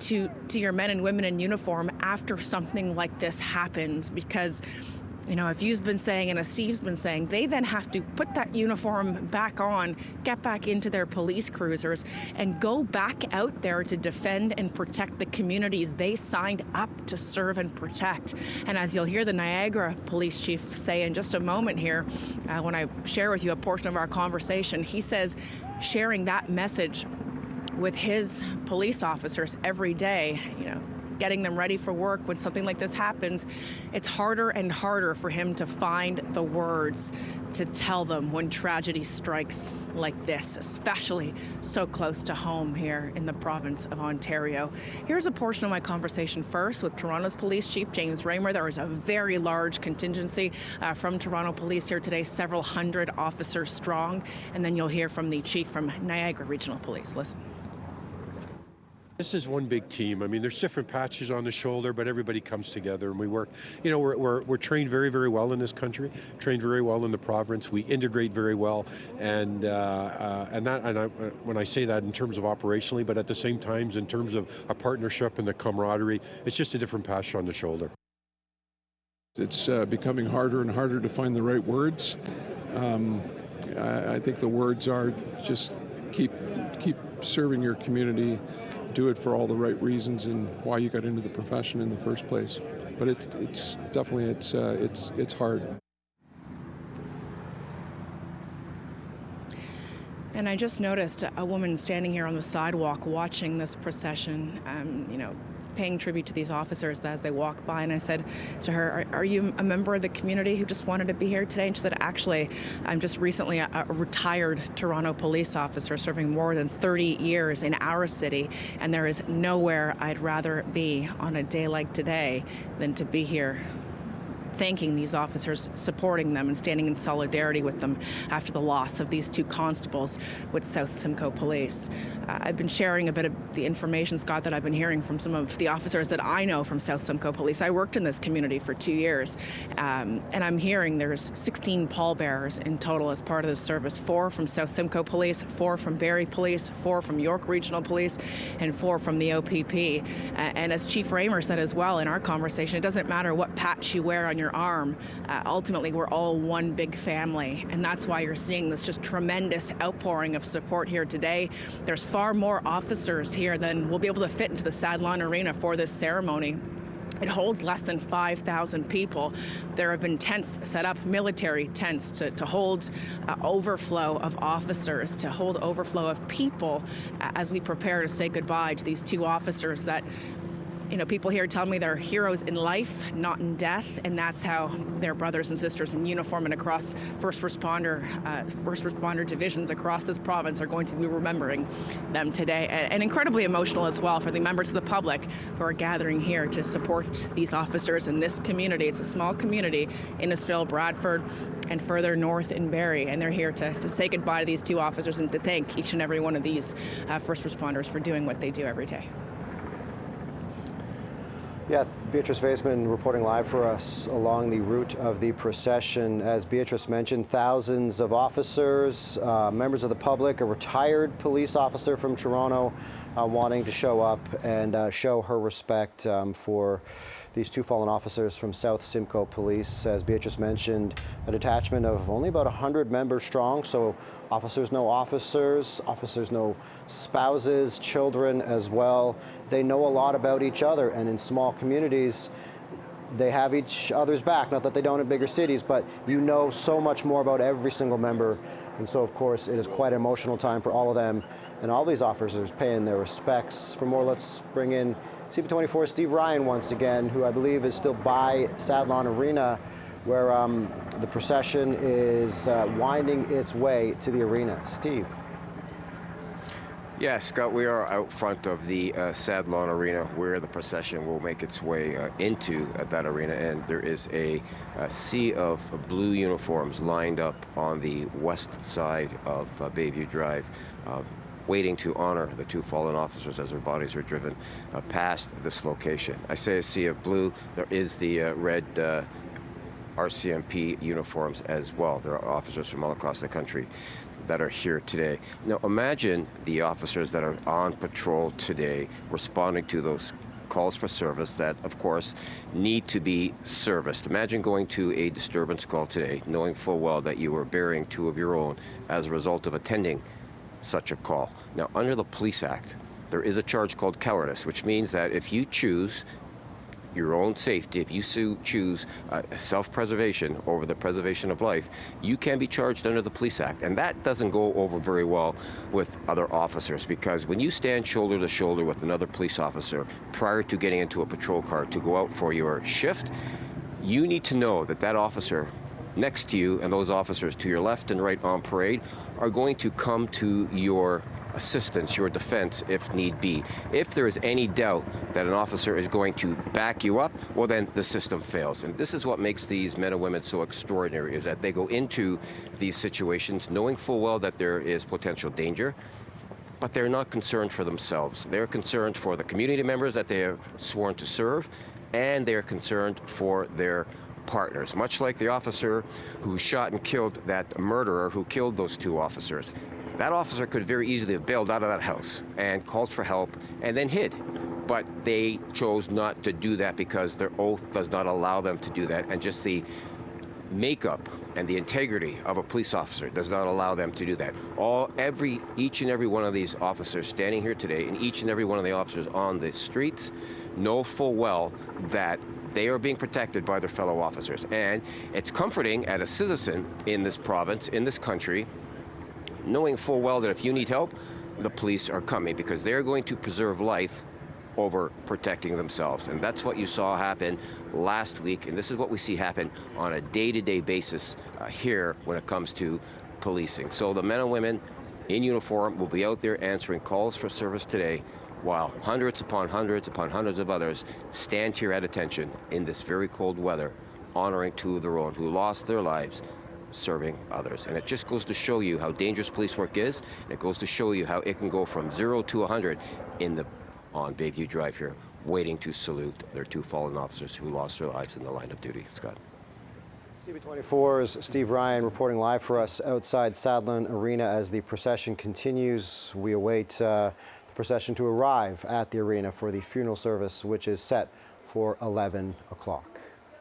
to your men and women in uniform after something like this happens? Because if you've been saying, and as Steve's been saying, they then have to put that uniform back on, get back into their police cruisers, and go back out there to defend and protect the communities they signed up to serve and protect. And as you'll hear the Niagara police chief say in just a moment here, when I share with you a portion of our conversation, he says sharing that message with his police officers every day, getting them ready for work when something like this happens, it's harder and harder for him to find the words to tell them when tragedy strikes like this, especially so close to home here in the province of Ontario. Here's a portion of my conversation first with Toronto's Police Chief James Raymer. There is a very large contingency from Toronto Police here today, several hundred officers strong, and then you'll hear from the chief from Niagara Regional Police. Listen. This is one big team. I mean, there's different patches on the shoulder, but everybody comes together and we work. We're trained very, very well in this country, trained very well in the province. We integrate very well, and when I say that in terms of operationally, but at the same time, in terms of a partnership and the camaraderie, it's just a different patch on the shoulder. It's becoming harder and harder to find the right words. I think the words are just keep serving your community. Do it for all the right reasons and why you got into the profession in the first place. But it's definitely hard. And I just noticed a woman standing here on the sidewalk watching this procession. paying tribute to these officers as they walk by, and I said to her, are you a member of the community who just wanted to be here today? And she said, actually, I'm just recently a retired Toronto police officer serving more than 30 years in our city, and there is nowhere I'd rather be on a day like today than to be here thanking these officers, supporting them, and standing in solidarity with them after the loss of these two constables with South Simcoe Police. I've been sharing a bit of the information, Scott, that I've been hearing from some of the officers that I know from South Simcoe Police. I worked in this community for 2 years, and I'm hearing there's 16 pallbearers in total as part of the service, 4 from South Simcoe Police, 4 from Barrie Police, 4 from York Regional Police, and 4 from the OPP. And as Chief Raymer said as well in our conversation, it doesn't matter what patch you wear on your arm. Ultimately, we're all one big family, and that's why you're seeing this just tremendous outpouring of support here today. There's far more officers here than will be able to fit into the Sadlon Arena for this ceremony. It holds less than 5,000 people. There have been tents set up, military tents, to hold overflow of officers, to hold overflow of people as we prepare to say goodbye to these two officers that, you know, people here tell me they're heroes in life, not in death, and that's how their brothers and sisters in uniform and across first responder divisions across this province are going to be remembering them today. And incredibly emotional as well for the members of the public who are gathering here to support these officers in this community. It's a small community, Innisfil, Bradford, and further north in Barrie, and they're here to say goodbye to these two officers and to thank each and every one of these first responders for doing what they do every day. Yeah, Beatrice Vaisman reporting live for us along the route of the procession. As Beatrice mentioned, thousands of officers, members of the public, a retired police officer from Toronto wanting to show up and show her respect for these two fallen officers from South Simcoe Police. As Beatrice mentioned, a detachment of only about 100 members strong, so officers know officers, officers know spouses, children as well. They know a lot about each other, and in small communities, they have each other's back. Not that they don't in bigger cities, but you know so much more about every single member. And so, of course, it is quite an emotional time for all of them. And all these officers paying their respects. For more, let's bring in CP24 Steve Ryan once again, who I believe is still by Sadlon Arena, where the procession is winding its way to the arena. Steve. Yeah, Scott, we are out front of the Sadlon Arena where the procession will make its way into that arena, and there is a sea of blue uniforms lined up on the west side of Bayview Drive, waiting to honor the two fallen officers as their bodies are driven past this location. I say a sea of blue. There is the red RCMP uniforms as well. There are officers from all across the country that are here today. Now imagine the officers that are on patrol today responding to those calls for service that, of course, need to be serviced. Imagine going to a disturbance call today, knowing full well that you were burying two of your own as a result of attending such a call. Now, under the Police Act, there is a charge called cowardice, which means that if you choose your own safety, if you choose self-preservation over the preservation of life, you can be charged under the Police Act. And that doesn't go over very well with other officers, because when you stand shoulder to shoulder with another police officer prior to getting into a patrol car to go out for your shift, you need to know that that officer next to you and those officers to your left and right on parade are going to come to your assistance, your defense, if need be. If there is any doubt that an officer is going to back you up, well, then the system fails. And this is what makes these men and women so extraordinary, is that they go into these situations knowing full well that there is potential danger, but they're not concerned for themselves. They're concerned for the community members that they are sworn to serve, and they're concerned for their partners, much like the officer who shot and killed that murderer who killed those two officers. That officer could very easily have bailed out of that house and called for help and then hid. But they chose not to do that because their oath does not allow them to do that, and just the makeup and the integrity of a police officer does not allow them to do that. Each and every one of these officers standing here today, and each and every one of the officers on the streets, know full well that they are being protected by their fellow officers. And it's comforting as a citizen in this province, in this country, knowing full well that if you need help, the police are coming, because they're going to preserve life over protecting themselves. And that's what you saw happen last week, and this is what we see happen on a day-to-day basis here when it comes to policing. So the men and women in uniform will be out there answering calls for service today, while hundreds upon hundreds upon hundreds of others stand here at attention in this very cold weather, honoring two of their own who lost their lives serving others. And it just goes to show you how dangerous police work is, and it goes to show you how it can go from 0 to 100 on Bayview Drive here, waiting to salute their two fallen officers who lost their lives in the line of duty. Scott. TV24's Steve Ryan reporting live for us outside Sadlon Arena as the procession continues. We await the procession to arrive at the arena for the funeral service, which is set for 11 o'clock.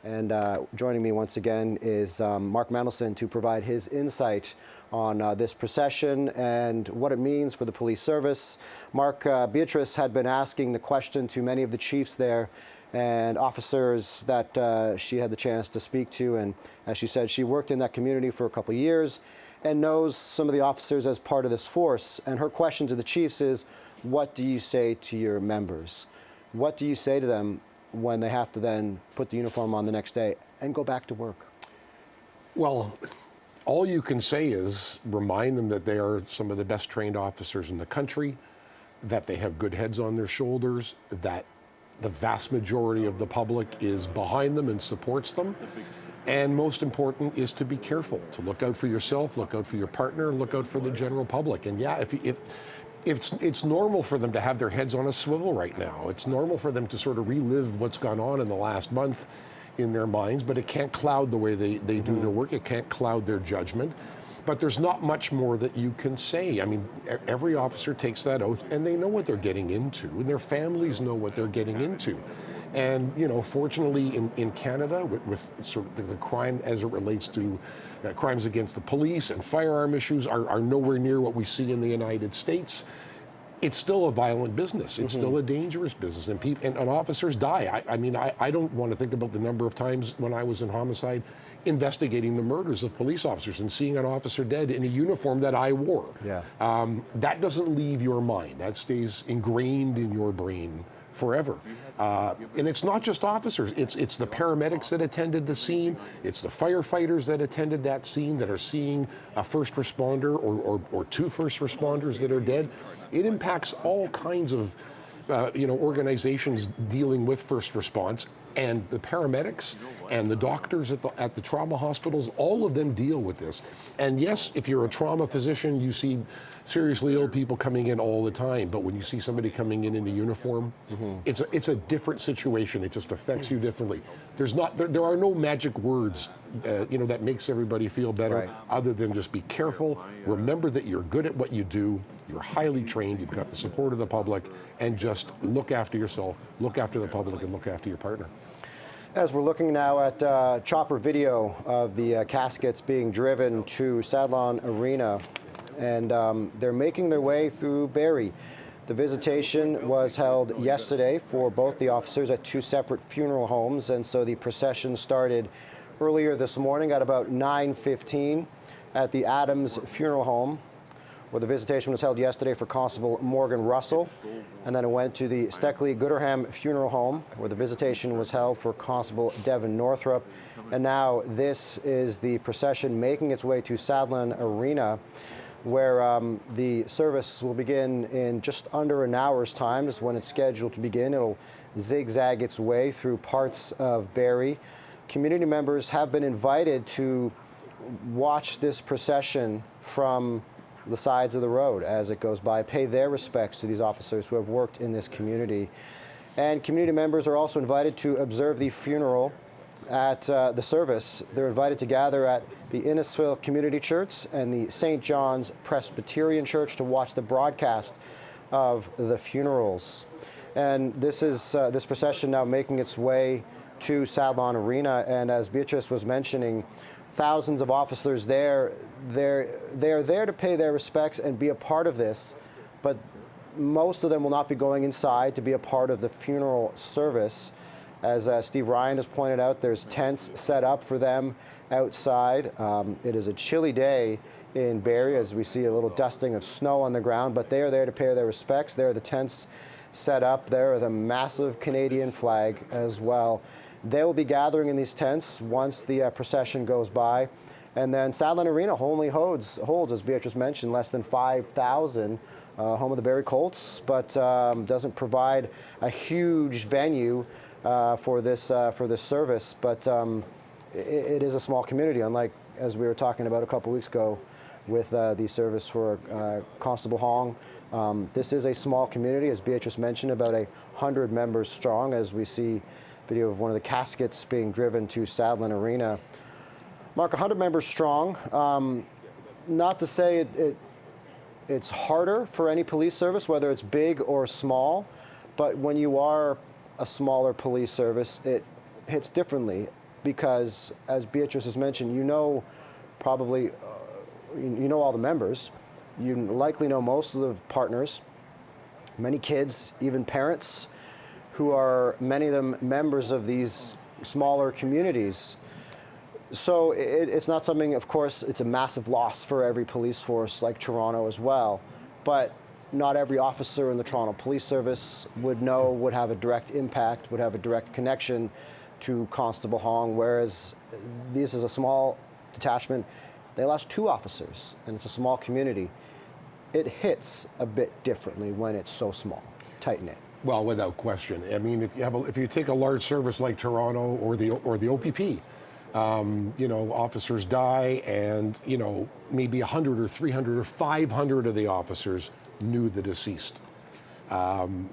And joining me once again is Mark Mendelson to provide his insight on this procession and what it means for the police service. Mark, Beatrice had been asking the question to many of the chiefs there and officers that she had the chance to speak to. And as she said, she worked in that community for a couple of years and knows some of the officers as part of this force. And her question to the chiefs is, what do you say to your members? What do you say to them when they have to then put the uniform on the next day and go back to work? Well, all you can say is remind them that they are some of the best trained officers in the country, that they have good heads on their shoulders, that the vast majority of the public is behind them and supports them. And most important is to be careful, to look out for yourself, look out for your partner, and look out for the general public. And yeah, if it's normal for them to have their heads on a swivel right now. It's normal for them to sort of relive what's gone on in the last month in their minds, but it can't cloud the way they do their work. It can't cloud their judgment. But there's not much more that you can say. I mean, every officer takes that oath, and they know what they're getting into, and their families know what they're getting into. And, you know, fortunately in Canada, with sort of the crime as it relates to crimes against the police and firearm issues are nowhere near what we see in the United States. It's still a violent business. It's still a dangerous business, and officers die. I mean, I don't want to think about the number of times when I was in homicide investigating the murders of police officers and seeing an officer dead in a uniform that I wore. Yeah. That doesn't leave your mind. That stays ingrained in your brain forever. And it's not just officers. It's the paramedics that attended the scene. It's the firefighters that attended that scene that are seeing a first responder or two first responders that are dead. It impacts all kinds of organizations dealing with first response, and the paramedics and the doctors at the trauma hospitals, all of them deal with this. And yes, if you're a trauma physician, you see seriously ill people coming in all the time, but when you see somebody coming in a uniform, it's a different situation. It just affects you differently. There are no magic words that makes everybody feel better, other than just be careful, remember that you're good at what you do, you're highly trained, you've got the support of the public, and just look after yourself, look after the public, and look after your partner. As we're looking now at chopper video of the caskets being driven to Sadlon Arena, and they're making their way through Barrie. The visitation was held yesterday for both the officers at two separate funeral homes, and so the procession started earlier this morning at about 9:15 at the Adams Funeral Home, where the visitation was held yesterday for Constable Morgan Russell, and then it went to the Steckley-Gooderham Funeral Home, where the visitation was held for Constable Devon Northrup, and now this is the procession making its way to Sadlon Arena, where the service will begin in just under an hour's time. Is when it's scheduled to begin. It'll zigzag its way through parts of Barrie. Community members have been invited to watch this procession from the sides of the road as it goes by, pay their respects to these officers who have worked in this community. And community members are also invited to observe the funeral at the service. They're invited to gather at the Innisfil Community Church and the St. John's Presbyterian Church to watch the broadcast of the funerals. And this is this procession now making its way to Sadlon Arena, and as Beatrice was mentioning, thousands of officers there. They're there to pay their respects and be a part of this, but most of them will not be going inside to be a part of the funeral service. As Steve Ryan has pointed out, there's tents set up for them outside. It is a chilly day in Barrie, as we see a little dusting of snow on the ground, but they are there to pay their respects. There are the tents set up there with a massive Canadian flag as well. They will be gathering in these tents once the procession goes by. And then Sadlon Arena only holds, as Beatrice mentioned, less than 5,000, home of the Barrie Colts, but doesn't provide a huge venue for this service. But it is a small community, unlike as we were talking about a couple weeks ago with the service for Constable Hong. This is a small community, as Beatrice mentioned, about 100 members strong, as we see video of one of the caskets being driven to Sadlon Arena. Mark, 100 members strong. Not to say it's harder for any police service, whether it's big or small, but when you are a smaller police service, it hits differently because, as Beatrice has mentioned, you know probably, you know all the members. You likely know most of the partners, many kids, even parents, who are, many of them, members of these smaller communities. So it's not something, of course, it's a massive loss for every police force like Toronto as well. But not every officer in the Toronto Police Service would have a direct impact, would have a direct connection to Constable Hong, whereas this is a small detachment. They lost 2 officers, and it's a small community. It hits a bit differently when it's so small, tight-knit. Well, without question. I mean, if you take a large service like Toronto or the OPP, officers die, and maybe 100 or 300 or 500 of the officers knew the deceased. And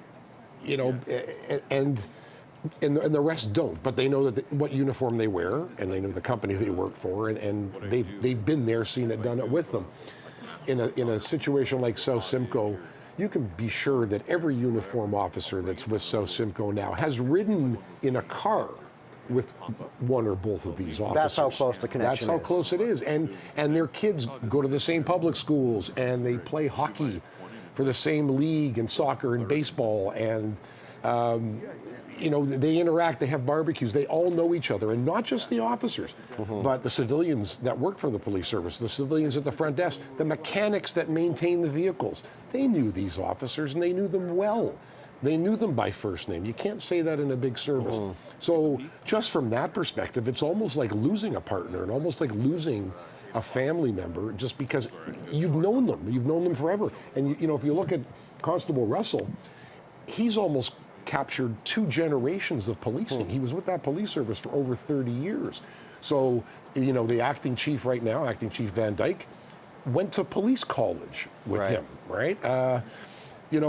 the rest don't, but they know what uniform they wear, and they know the company they work for, and they've been there, seen it, done it with them. In a situation like South Simcoe, you can be sure that every uniform officer that's with South Simcoe now has ridden in a car with one or both of these officers. That's how close the connection is. That's how close it is. And their kids go to the same public schools, and they play hockey for the same league, and soccer and baseball, and they interact, they have barbecues, they all know each other, and not just the officers, but the civilians that work for the police service, the civilians at the front desk, the mechanics that maintain the vehicles. They knew these officers, and they knew them well. They knew them by first name. You can't say that in a big service. So just from that perspective, it's almost like losing a partner and almost like losing a family member, just because you've known them forever. And if you look at Constable Russell, he's almost captured 2 generations of policing. He was with that police service for over 30 years. So, the acting chief right now, Acting Chief Van Dyke, went to police college with him, right? So you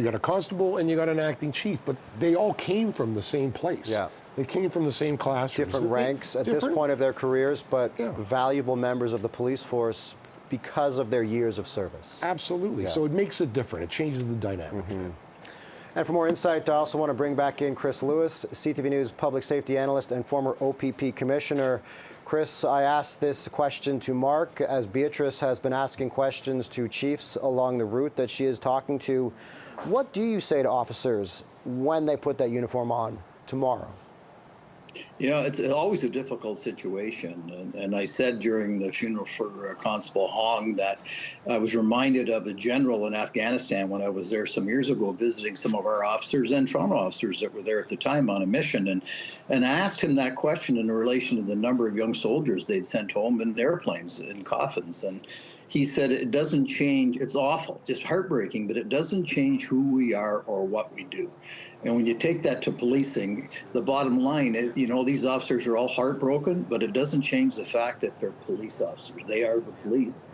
got a constable and you got an acting chief, but they all came from the same place. Yeah. They came from the same classrooms. Different ranks at this point of their careers, but valuable members of the police force because of their years of service. Absolutely. Yeah. So it makes it different. It changes the dynamic. And for more insight, I also want to bring back in Chris Lewis, CTV News public safety analyst and former OPP commissioner. Chris, I asked this question to Mark, as Beatrice has been asking questions to chiefs along the route that she is talking to. What do you say to officers when they put that uniform on tomorrow? It's always a difficult situation. And I said during the funeral for Constable Hong that I was reminded of a general in Afghanistan when I was there some years ago visiting some of our officers and Toronto officers that were there at the time on a mission. And I asked him that question in relation to the number of young soldiers they'd sent home in airplanes, in coffins. And he said it doesn't change. It's awful, just heartbreaking, but it doesn't change who we are or what we do. And when you take that to policing, the bottom line is, these officers are all heartbroken, but it doesn't change the fact that they're police officers. They are the police.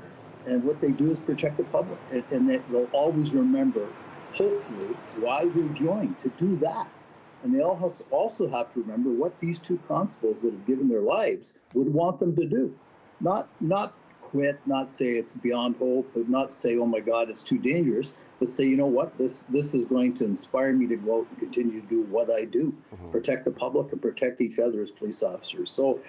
And what they do is protect the public. And they'll always remember, hopefully, why they joined, to do that. And they also have to remember what these 2 constables that have given their lives would want them to do. Not quit, not say it's beyond hope, but not say, oh my God, it's too dangerous, but say, you know what, this is going to inspire me to go out and continue to do what I do, protect the public and protect each other as police officers. So,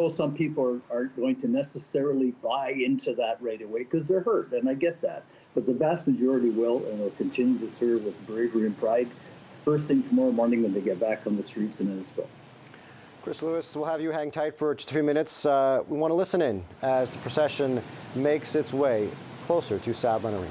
some people aren't going to necessarily buy into that right away because they're hurt, and I get that. But the vast majority will, and they'll continue to serve with bravery and pride first thing tomorrow morning when they get back on the streets in Innisfil. Chris Lewis, we'll have you hang tight for just a few minutes. We want to listen in as the procession makes its way closer to Sadlon Arena.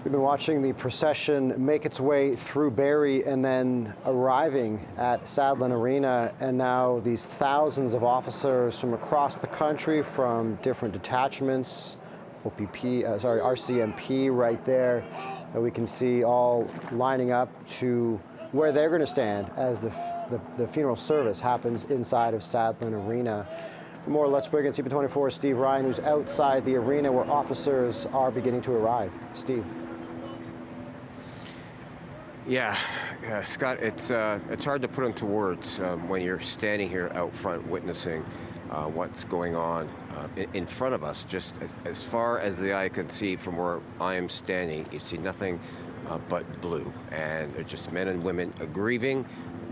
We've been watching the procession make its way through Barrie and then arriving at Sadlon Arena, and now these thousands of officers from across the country, from different detachments, RCMP right there, that we can see all lining up to where they're going to stand as the funeral service happens inside of Sadlon Arena. For more, let's bring in CP24's Steve Ryan, who's outside the arena where officers are beginning to arrive. Steve. Yeah, Scott, it's hard to put into words when you're standing here out front witnessing what's going on in front of us. Just as far as the eye can see from where I am standing, you see nothing but blue. And they're just men and women grieving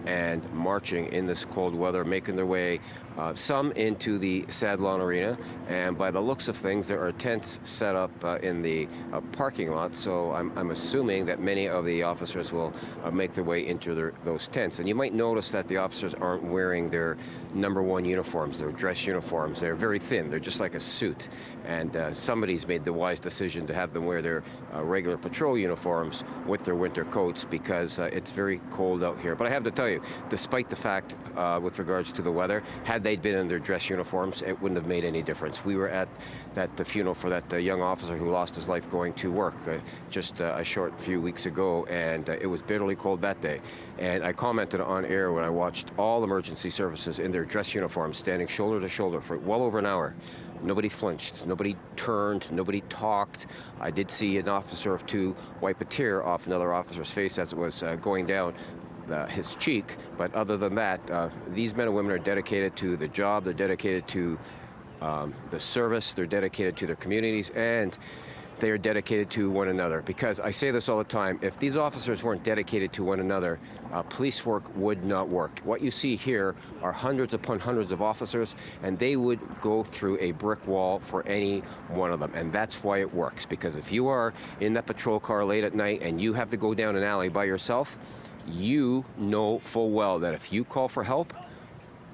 and marching in this cold weather, making their way some into the Sadlon Arena, and by the looks of things, there are tents set up in the parking lot, so I'm assuming that many of the officers will make their way into those tents. And you might notice that the officers aren't wearing their #1 uniforms, their dress uniforms. They're very thin, they're just like a suit, and somebody's made the wise decision to have them wear their regular patrol uniforms with their winter coats because it's very cold out here. But I have to tell you, despite the fact with regards to the weather, had they'd been in their dress uniforms, it wouldn't have made any difference. We were at the funeral for that young officer who lost his life going to work just a short few weeks ago, and it was bitterly cold that day. And I commented on air when I watched all emergency services in their dress uniforms standing shoulder to shoulder for well over an hour. Nobody flinched, nobody turned, nobody talked. I did see an officer or two wipe a tear off another officer's face as it was going down his cheek, but other than that, these men and women are dedicated to the job, they're dedicated to the service, they're dedicated to their communities, and they are dedicated to one another. Because I say this all the time, if these officers weren't dedicated to one another, police work would not work. What you see here are hundreds upon hundreds of officers, and they would go through a brick wall for any one of them. And that's why it works, because if you are in that patrol car late at night and you have to go down an alley by yourself, you know full well that if you call for help,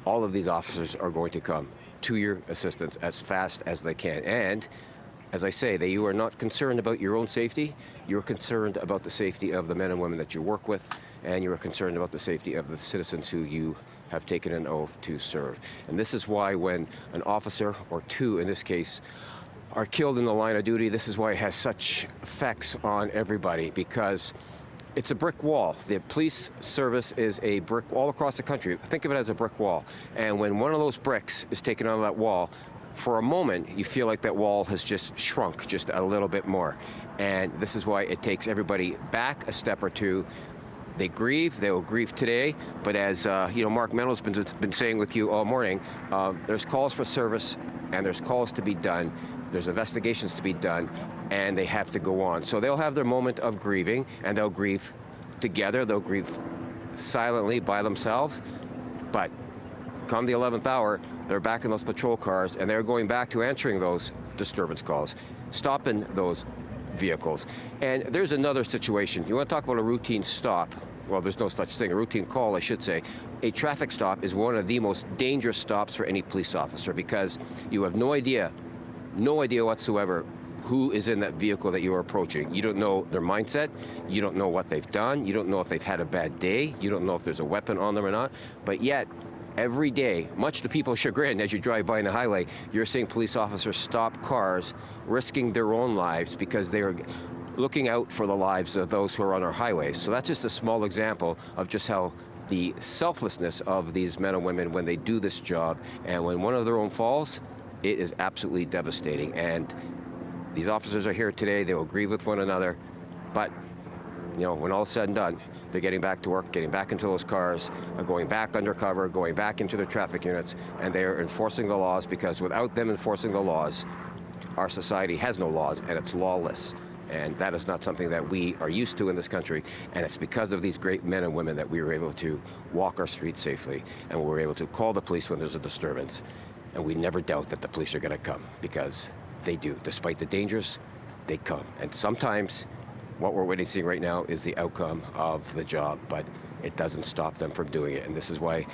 all of these officers are going to come to your assistance as fast as they can. And as I say, that you are not concerned about your own safety, you're concerned about the safety of the men and women that you work with, and you are concerned about the safety of the citizens who you have taken an oath to serve. And this is why when an officer, or two in this case, are killed in the line of duty, this is why it has such effects on everybody, because it's a brick wall. The police service is a brick all across the country. Think of it as a brick wall. And when one of those bricks is taken out of that wall, for a moment, you feel like that wall has just shrunk just a little bit more. And this is why it takes everybody back a step or two. They grieve, they will grieve today, but as Mark Menno's been saying with you all morning, there's calls for service and there's calls to be done. There's investigations to be done, and they have to go on. So they'll have their moment of grieving, and they'll grieve together. They'll grieve silently by themselves. But come the 11th hour, they're back in those patrol cars, and they're going back to answering those disturbance calls, stopping those vehicles. And there's another situation. You want to talk about a routine stop? Well, there's no such thing. A routine call, I should say. A traffic stop is one of the most dangerous stops for any police officer, because you have no idea whatsoever who is in that vehicle that you are approaching. You don't know their mindset. You don't know what they've done. You don't know if they've had a bad day. You don't know if there's a weapon on them or not. But yet, every day, much to people's chagrin as you drive by on the highway, you're seeing police officers stop cars, risking their own lives because they are looking out for the lives of those who are on our highways. So that's just a small example of just how the selflessness of these men and women when they do this job, and when one of their own falls, it is absolutely devastating. And these officers are here today. They will grieve with one another. But, when all is said and done, they're getting back to work, getting back into those cars, going back undercover, going back into their traffic units, and they are enforcing the laws, because without them enforcing the laws, our society has no laws, and it's lawless. And that is not something that we are used to in this country. And it's because of these great men and women that we were able to walk our streets safely, and we were able to call the police when there's a disturbance. And we never doubt that the police are going to come, because they do. Despite the dangers, they come. And sometimes what we're witnessing right now is the outcome of the job, but it doesn't stop them from doing it. And this is why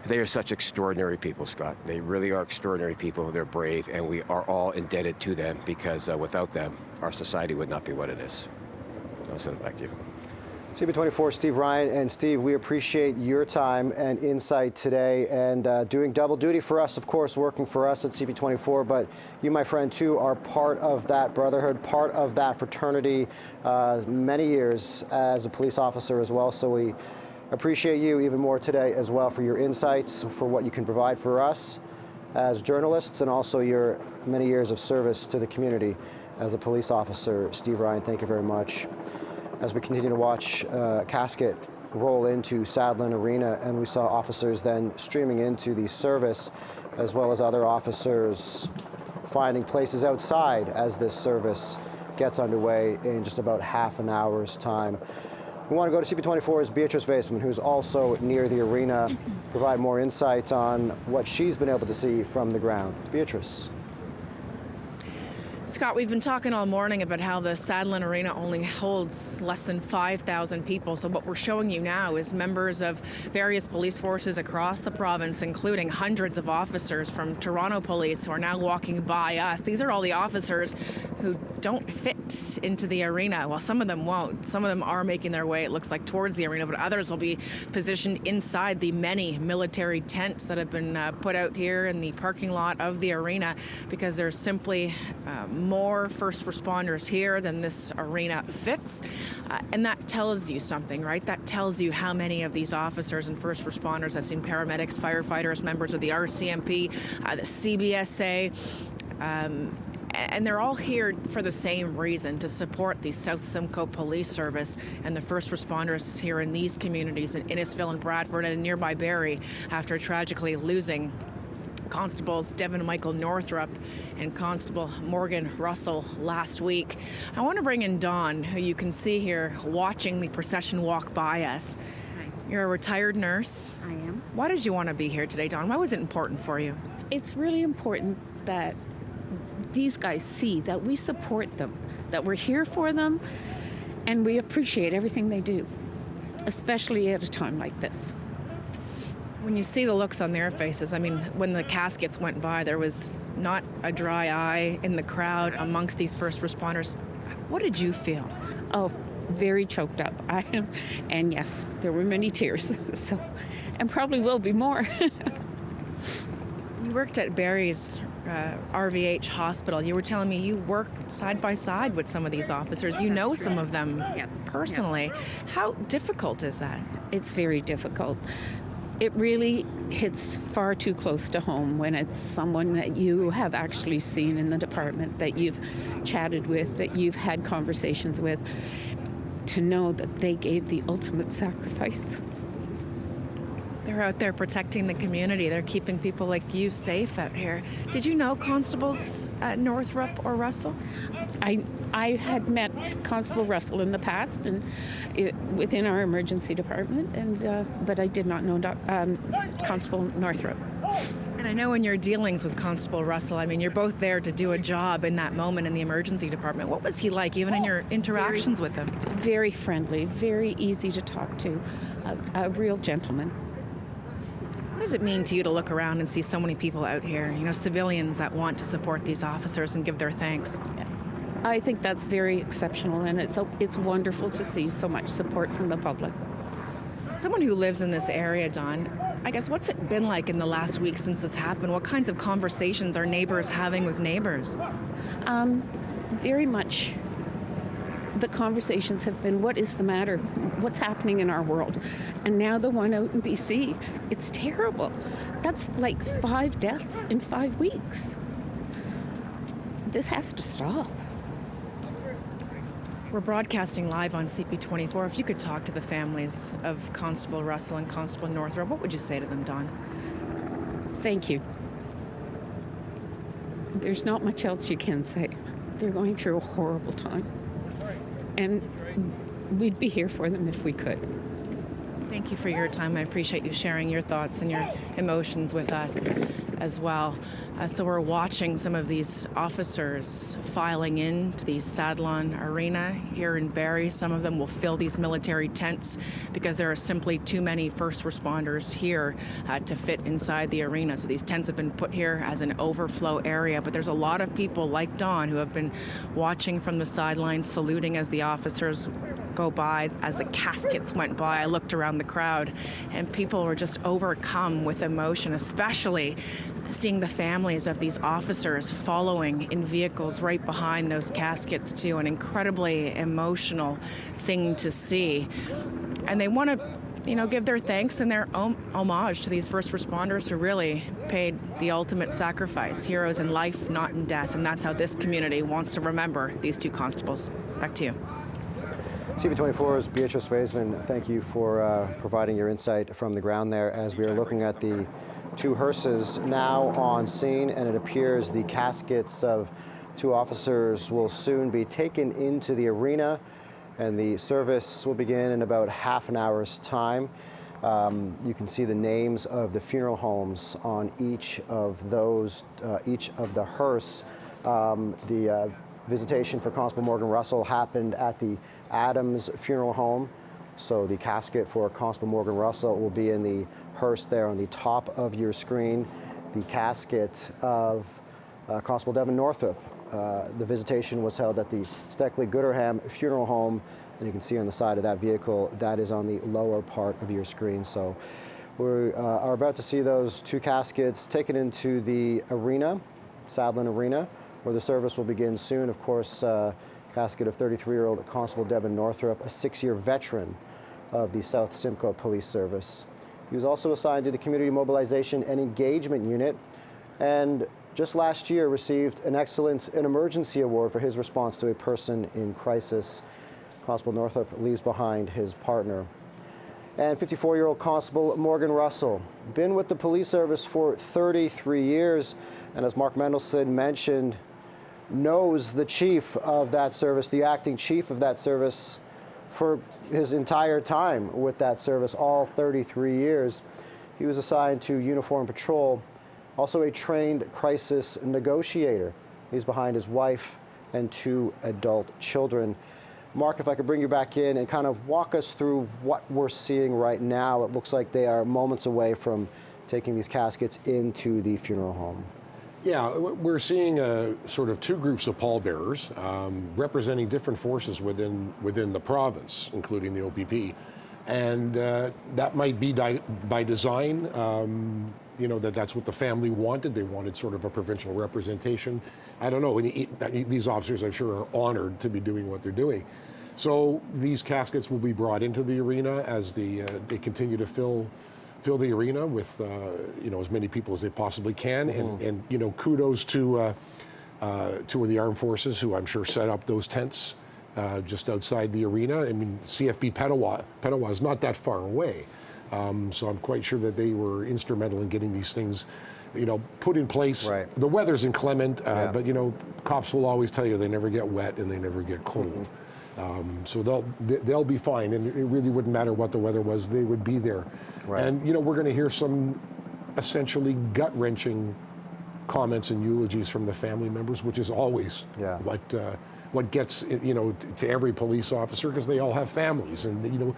they are such extraordinary people, Scott. They really are extraordinary people. They're brave, and we are all indebted to them, because without them, our society would not be what it is. I'll send it back to you. CP24, Steve Ryan. And Steve, we appreciate your time and insight today, and doing double duty for us, of course, working for us at CP24, but you, my friend, too, are part of that brotherhood, part of that fraternity, many years as a police officer as well. So we appreciate you even more today as well for your insights, for what you can provide for us as journalists, and also your many years of service to the community as a police officer. Steve Ryan, thank you very much. As we continue to watch a casket roll into Sadlon Arena, and we saw officers then streaming into the service, as well as other officers finding places outside as this service gets underway in just about half an hour's time. We want to go to CP24's Beatrice Vaisman, who's also near the arena, provide more insight on what she's been able to see from the ground. Beatrice. Scott, we've been talking all morning about how the Sadlon Arena only holds less than 5,000 people. So what we're showing you now is members of various police forces across the province, including hundreds of officers from Toronto Police, who are now walking by us. These are all the officers who don't fit into the arena. Well, some of them won't. Some of them are making their way, it looks like, towards the arena, but others will be positioned inside the many military tents that have been put out here in the parking lot of the arena, because there's simply more first responders here than this arena fits. And that tells you something, right? That tells you how many of these officers and first responders. I've seen paramedics, firefighters, members of the RCMP, the CBSA, and they're all here for the same reason, to support the South Simcoe Police Service and the first responders here in these communities in Innisfil and Bradford and nearby Barrie, after tragically losing Constables Devon Northrup and Constable Morgan Russell last week. I want to bring in Dawn, who you can see here watching the procession walk by us. Hi. You're a retired nurse. I am. Why did you want to be here today, Dawn? Why was it important for you? It's really important that these guys see that we support them, that we're here for them, and we appreciate everything they do, especially at a time like this. When you see the looks on their faces, I mean, when the caskets went by, there was not a dry eye in the crowd amongst these first responders. What did you feel? Oh, very choked up. And yes, there were many tears. So, and probably will be more. You worked at Barrie's RVH hospital. You were telling me you worked side by side with some of these officers. You know some of them personally. Yes. How difficult is that? It's very difficult. It really hits far too close to home when it's someone that you have actually seen in the department, that you've chatted with, that you've had conversations with, to know that they gave the ultimate sacrifice. They're out there protecting the community. They're keeping people like you safe out here. Did you know Constables Northrup or Russell? I had met Constable Russell in the past, and within our emergency department, but I did not know Constable Northrup. And I know in your dealings with Constable Russell, I mean, you're both there to do a job in that moment in the emergency department. What was he like, even in your interactions with him? Very friendly, very easy to talk to, a real gentleman. What does it mean to you to look around and see so many people out here, you know, civilians that want to support these officers and give their thanks? I think that's very exceptional, and it's wonderful to see so much support from the public. Someone who lives in this area, Dawn, I guess, what's it been like in the last week since this happened? What kinds of conversations are neighbors having with neighbors? Very much. The conversations have been, what is the matter? What's happening in our world? And now the one out in BC, it's terrible. That's like 5 deaths in 5 weeks. This has to stop. We're broadcasting live on CP24. If you could talk to the families of Constable Russell and Constable Northrup, what would you say to them, Dawn? Thank you. There's not much else you can say. They're going through a horrible time. And we'd be here for them if we could. Thank you for your time. I appreciate you sharing your thoughts and your emotions with us as well. So we're watching some of these officers filing into the Sadlon Arena here in Barrie. Some of them will fill these military tents because there are simply too many first responders here to fit inside the arena. So these tents have been put here as an overflow area, but there's a lot of people like Dawn who have been watching from the sidelines, saluting as the officers go by. As the caskets went by, I looked around the crowd and people were just overcome with emotion, especially seeing the families of these officers following in vehicles right behind those caskets too. An incredibly emotional thing to see. And they want to, give their thanks and their homage to these first responders who really paid the ultimate sacrifice, heroes in life, not in death. And that's how this community wants to remember these two constables. Back to you. CP24's Beatrice Waisman, thank you for providing your insight from the ground there as we are looking at the 2 hearses now on scene, and it appears the caskets of 2 officers will soon be taken into the arena, and the service will begin in about half an hour's time. You can see the names of the funeral homes on each of those, each of the hearse. The visitation for Constable Morgan Russell happened at the Adams Funeral Home. So the casket for Constable Morgan Russell will be in the hearse there on the top of your screen. The casket of Constable Devon Northrup The visitation was held at the Steckley Gooderham Funeral Home, and you can see on the side of that vehicle, that is on the lower part of your screen. So we are about to see those two caskets taken into the arena, Sadlin Arena, where the service will begin soon. Of course, casket of 33-year-old Constable Devon Northrup, a 6-year veteran of the South Simcoe Police Service. He was also assigned to the Community Mobilization and Engagement Unit, and just last year received an Excellence in Emergency Award for his response to a person in crisis. Constable Northrup leaves behind his partner. And 54-year-old Constable Morgan Russell, been with the police service for 33 years, and as Mark Mendelson mentioned, knows the chief of that service, the acting chief of that service, for his entire time with that service, all 33 years. He was assigned to uniform patrol, also a trained crisis negotiator. He's behind his wife and 2 adult children. Mark, if I could bring you back in and kind of walk us through what we're seeing right now. It looks like they are moments away from taking these caskets into the funeral home. Yeah, we're seeing sort of 2 groups of pallbearers representing different forces within the province, including the OPP. And that might be by design, that's what the family wanted. They wanted sort of a provincial representation. I don't know. These officers, I'm sure, are honored to be doing what they're doing. So these caskets will be brought into the arena as they continue to fill the arena with as many people as they possibly can, and kudos to the armed forces who I'm sure set up those tents just outside the arena. I mean, CFB Petawa is not that far away, so I'm quite sure that they were instrumental in getting these things put in place. Right. The weather's inclement, but cops will always tell you they never get wet and they never get cold. So they'll be fine, and it really wouldn't matter what the weather was; they would be there. Right. And we're going to hear some essentially gut-wrenching comments and eulogies from the family members, which is always what gets to every police officer, because they all have families, and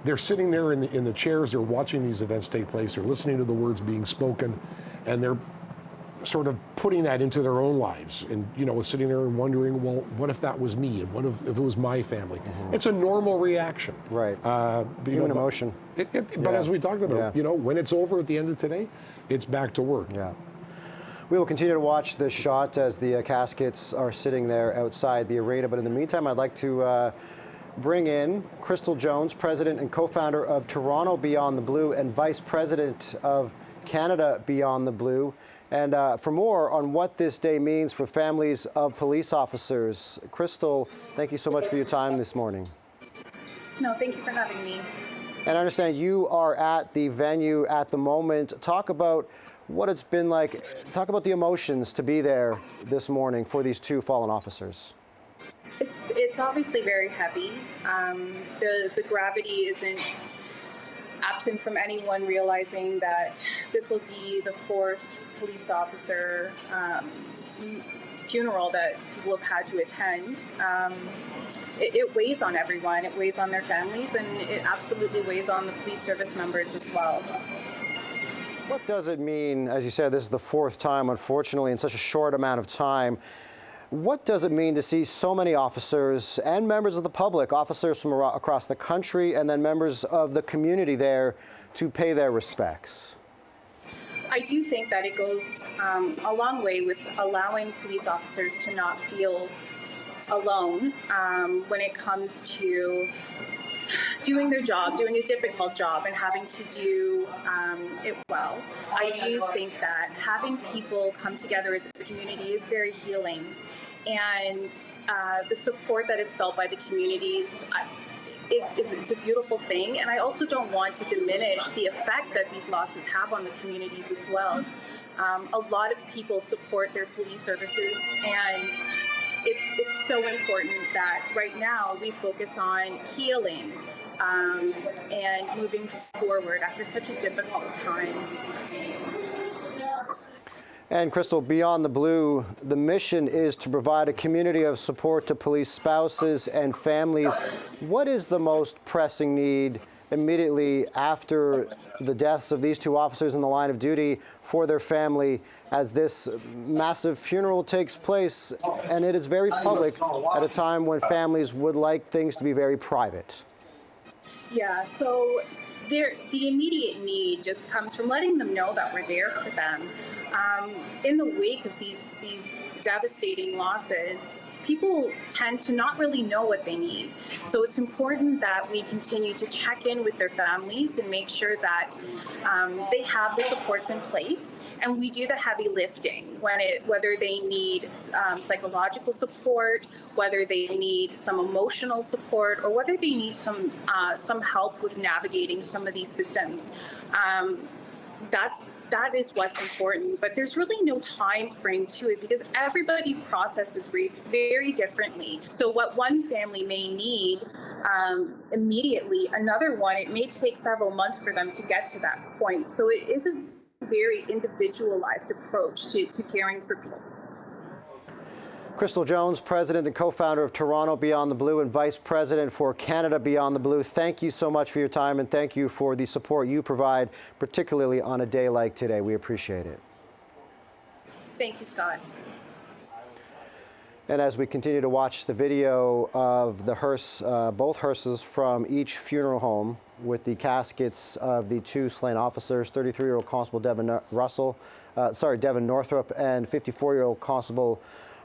they're sitting there in the chairs, they're watching these events take place, they're listening to the words being spoken, and they're sort of putting that into their own lives, and sitting there and wondering, well, what if that was me, and what if it was my family? It's a normal reaction, right? Human emotion. But as we talked about, when it's over at the end of today, it's back to work. Yeah. We will continue to watch this shot as the caskets are sitting there outside the arena. But in the meantime, I'd like to bring in Crystal Jones, president and co-founder of Toronto Beyond the Blue and vice president of Canada Beyond the Blue. And for more on what this day means for families of police officers. Crystal, thank you so much for your time this morning. No, thank you for having me. And I understand you are at the venue at the moment. Talk about what it's been like. Talk about the emotions to be there this morning for these 2 fallen officers. It's obviously very heavy. The gravity isn't absent from anyone realizing that this will be the 4th police officer funeral that people have had to attend. It weighs on everyone. It weighs on their families, and it absolutely weighs on the police service members as well. What does it mean, as you said, this is the 4th time, unfortunately, in such a short amount of time. What does it mean to see so many officers and members of the public, officers from across the country, and then members of the community there to pay their respects? I do think that it goes a long way with allowing police officers to not feel alone when it comes to doing their job, doing a difficult job, and having to do it well. I do think that having people come together as a community is very healing, and the support that is felt by the communities it's a beautiful thing. And I also don't want to diminish the effect that these losses have on the communities as well. A lot of people support their police services, and it's so important that right now we focus on healing and moving forward after such a difficult time. And Crystal, Beyond the Blue, the mission is to provide a community of support to police spouses and families. What is the most pressing need immediately after the deaths of these two officers in the line of duty for their family as this massive funeral takes place, and it is very public at a time when families would like things to be very private. Yeah, so the immediate need just comes from letting them know that we're there for them. In the wake of these devastating losses, people tend to not really know what they need. So it's important that we continue to check in with their families and make sure that they have the supports in place. And we do the heavy lifting, whether they need psychological support, whether they need some emotional support, or whether they need some help with navigating some of these systems. That is what's important, but there's really no time frame to it because everybody processes grief very differently. So what one family may need immediately, another one, it may take several months for them to get to that point. So it is a very individualized approach to caring for people. Crystal Jones, president and co-founder of Toronto Beyond the Blue and vice president for Canada Beyond the Blue, thank you so much for your time and thank you for the support you provide, particularly on a day like today. We appreciate it. Thank you, Scott. And as we continue to watch the video of the hearse, both hearses from each funeral home with the caskets of the two slain officers, 33-year-old Constable Devon Northrup and 54-year-old Constable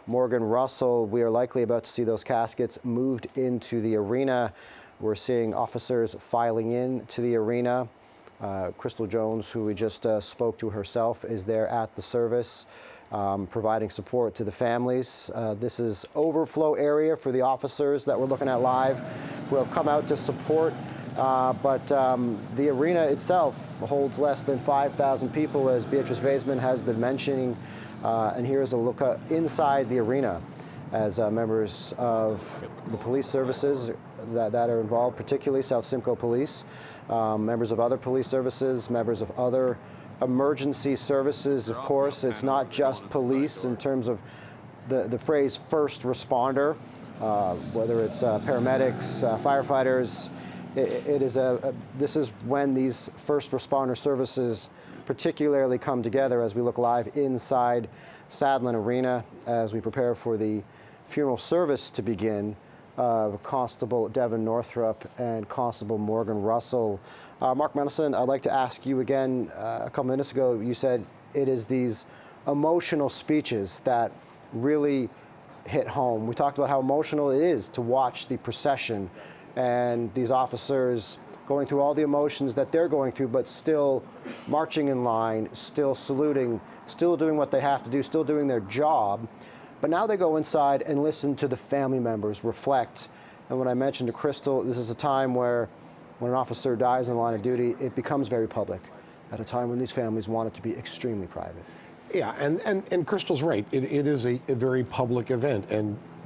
Morgan Russell, we are likely about to see those caskets moved into the arena. We're seeing officers filing in to the arena. Crystal Jones, who we just spoke to herself, is there at the service, providing support to the families. This is overflow area for the officers that we're looking at live who have come out to support. But the arena itself holds less than 5,000 people, as Beatrice Weisman has been mentioning. And here's a look inside the arena as members of the police services that are involved, particularly South Simcoe Police, members of other police services, members of other emergency services. Of course, it's not just police in terms of the phrase first responder, whether it's paramedics, firefighters. This is when these first responder services particularly come together as we look live inside Sadlin Arena as we prepare for the funeral service to begin of Constable Devon Northrup and Constable Morgan Russell. Mark Mendelson, I'd like to ask you again, a couple minutes ago, you said it is these emotional speeches that really hit home. We talked about how emotional it is to watch the procession and these officers going through all the emotions that they're going through, but still marching in line, still saluting, still doing what they have to do, still doing their job. But now they go inside and listen to the family members reflect. And when I mentioned to Crystal, this is a time where when an officer dies in the line of duty, it becomes very public at a time when these families want it to be extremely private. Yeah, and Crystal's right. It is a very public event,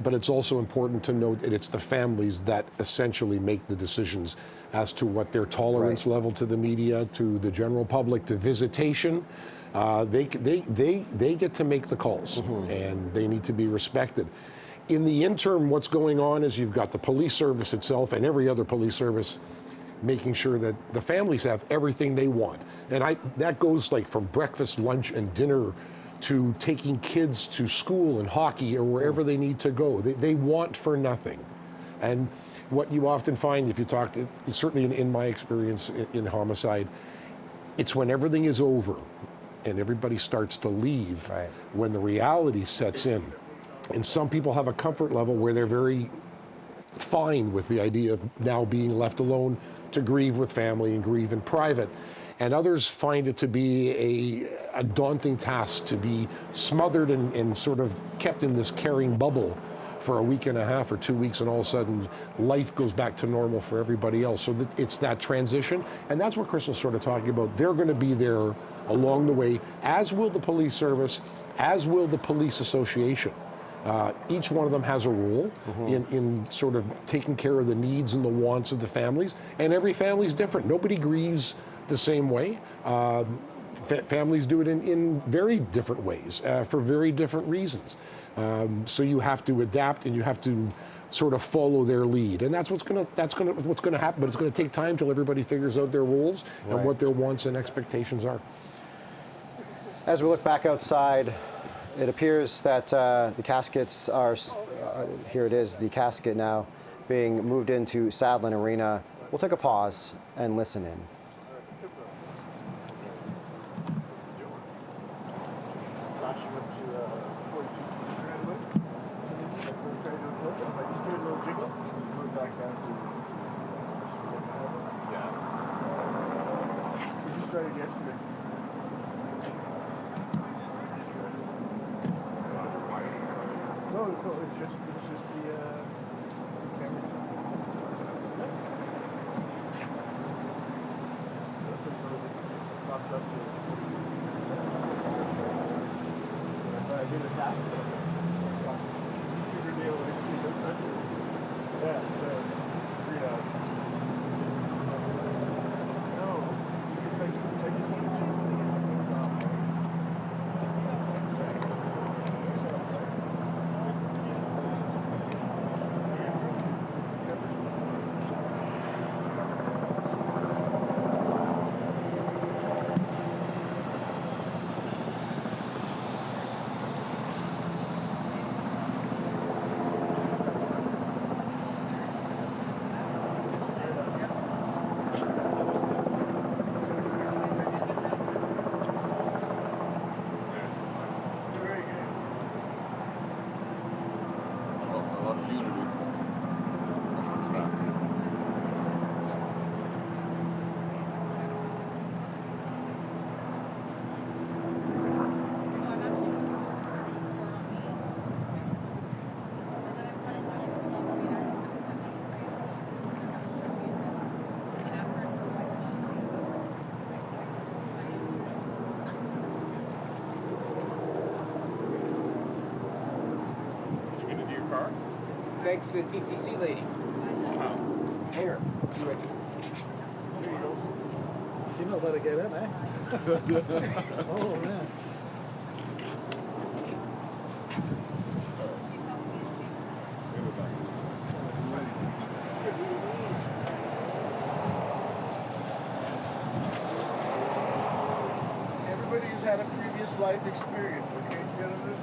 but it's also important to note that it's the families that essentially make the decisions as to what their tolerance level to the media, to the general public, to visitation. They get to make the calls, and they need to be respected. In the interim, what's going on is you've got the police service itself and every other police service making sure that the families have everything they want. And that goes like from breakfast, lunch, and dinner to taking kids to school and hockey or wherever they need to go. They want for nothing. And what you often find if you talk, certainly in my experience in homicide, it's when everything is over and everybody starts to leave, when the reality sets in. And some people have a comfort level where they're very fine with the idea of now being left alone to grieve with family and grieve in private. And others find it to be a daunting task to be smothered and sort of kept in this caring bubble for a week and a half or 2 weeks, and all of a sudden life goes back to normal for everybody else. So it's that transition, and that's what Crystal's sort of talking about. They're going to be there along the way, as will the police service, as will the police association. Each one of them has a role in sort of taking care of the needs and the wants of the families, and every family is different. Nobody grieves the same way. Families do it in very different ways for very different reasons. So you have to adapt and you have to sort of follow their lead, and that's what's going to happen. But it's going to take time till everybody figures out their roles and what their wants and expectations are. As we look back outside, it appears that the caskets are, here it is, the casket now being moved into Sadlin Arena. We'll take a pause and listen in. Thanks to the TTC lady. Here. She knows how to get in, eh? Oh, man. Everybody's had a previous life experience, okay, gentlemen?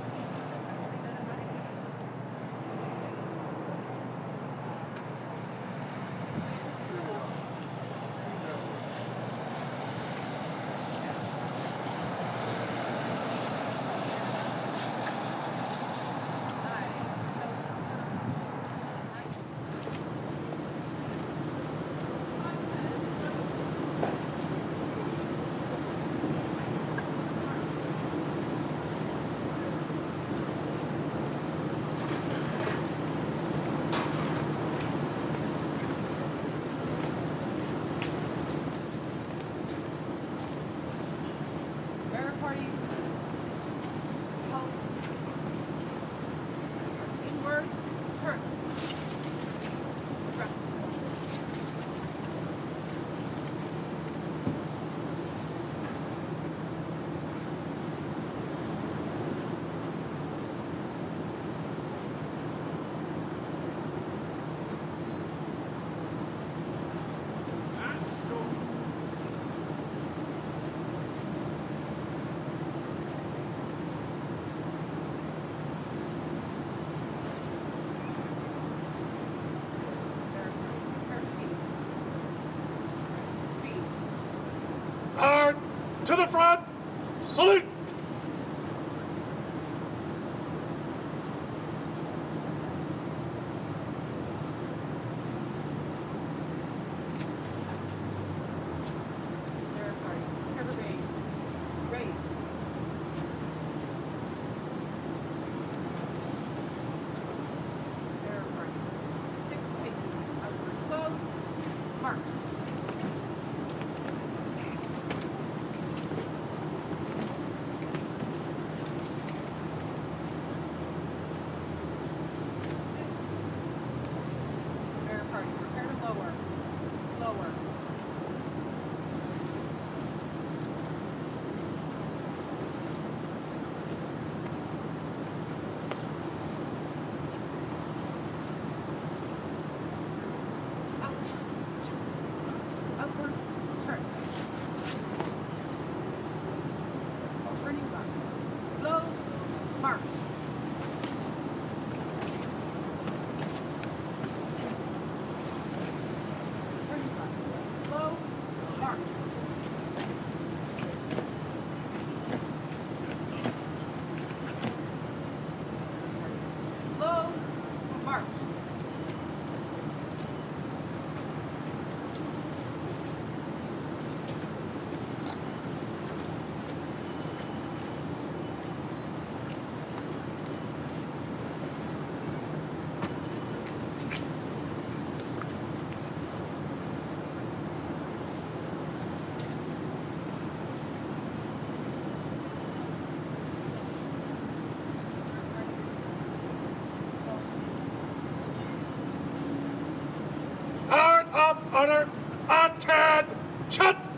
To the front! Salute! Attention!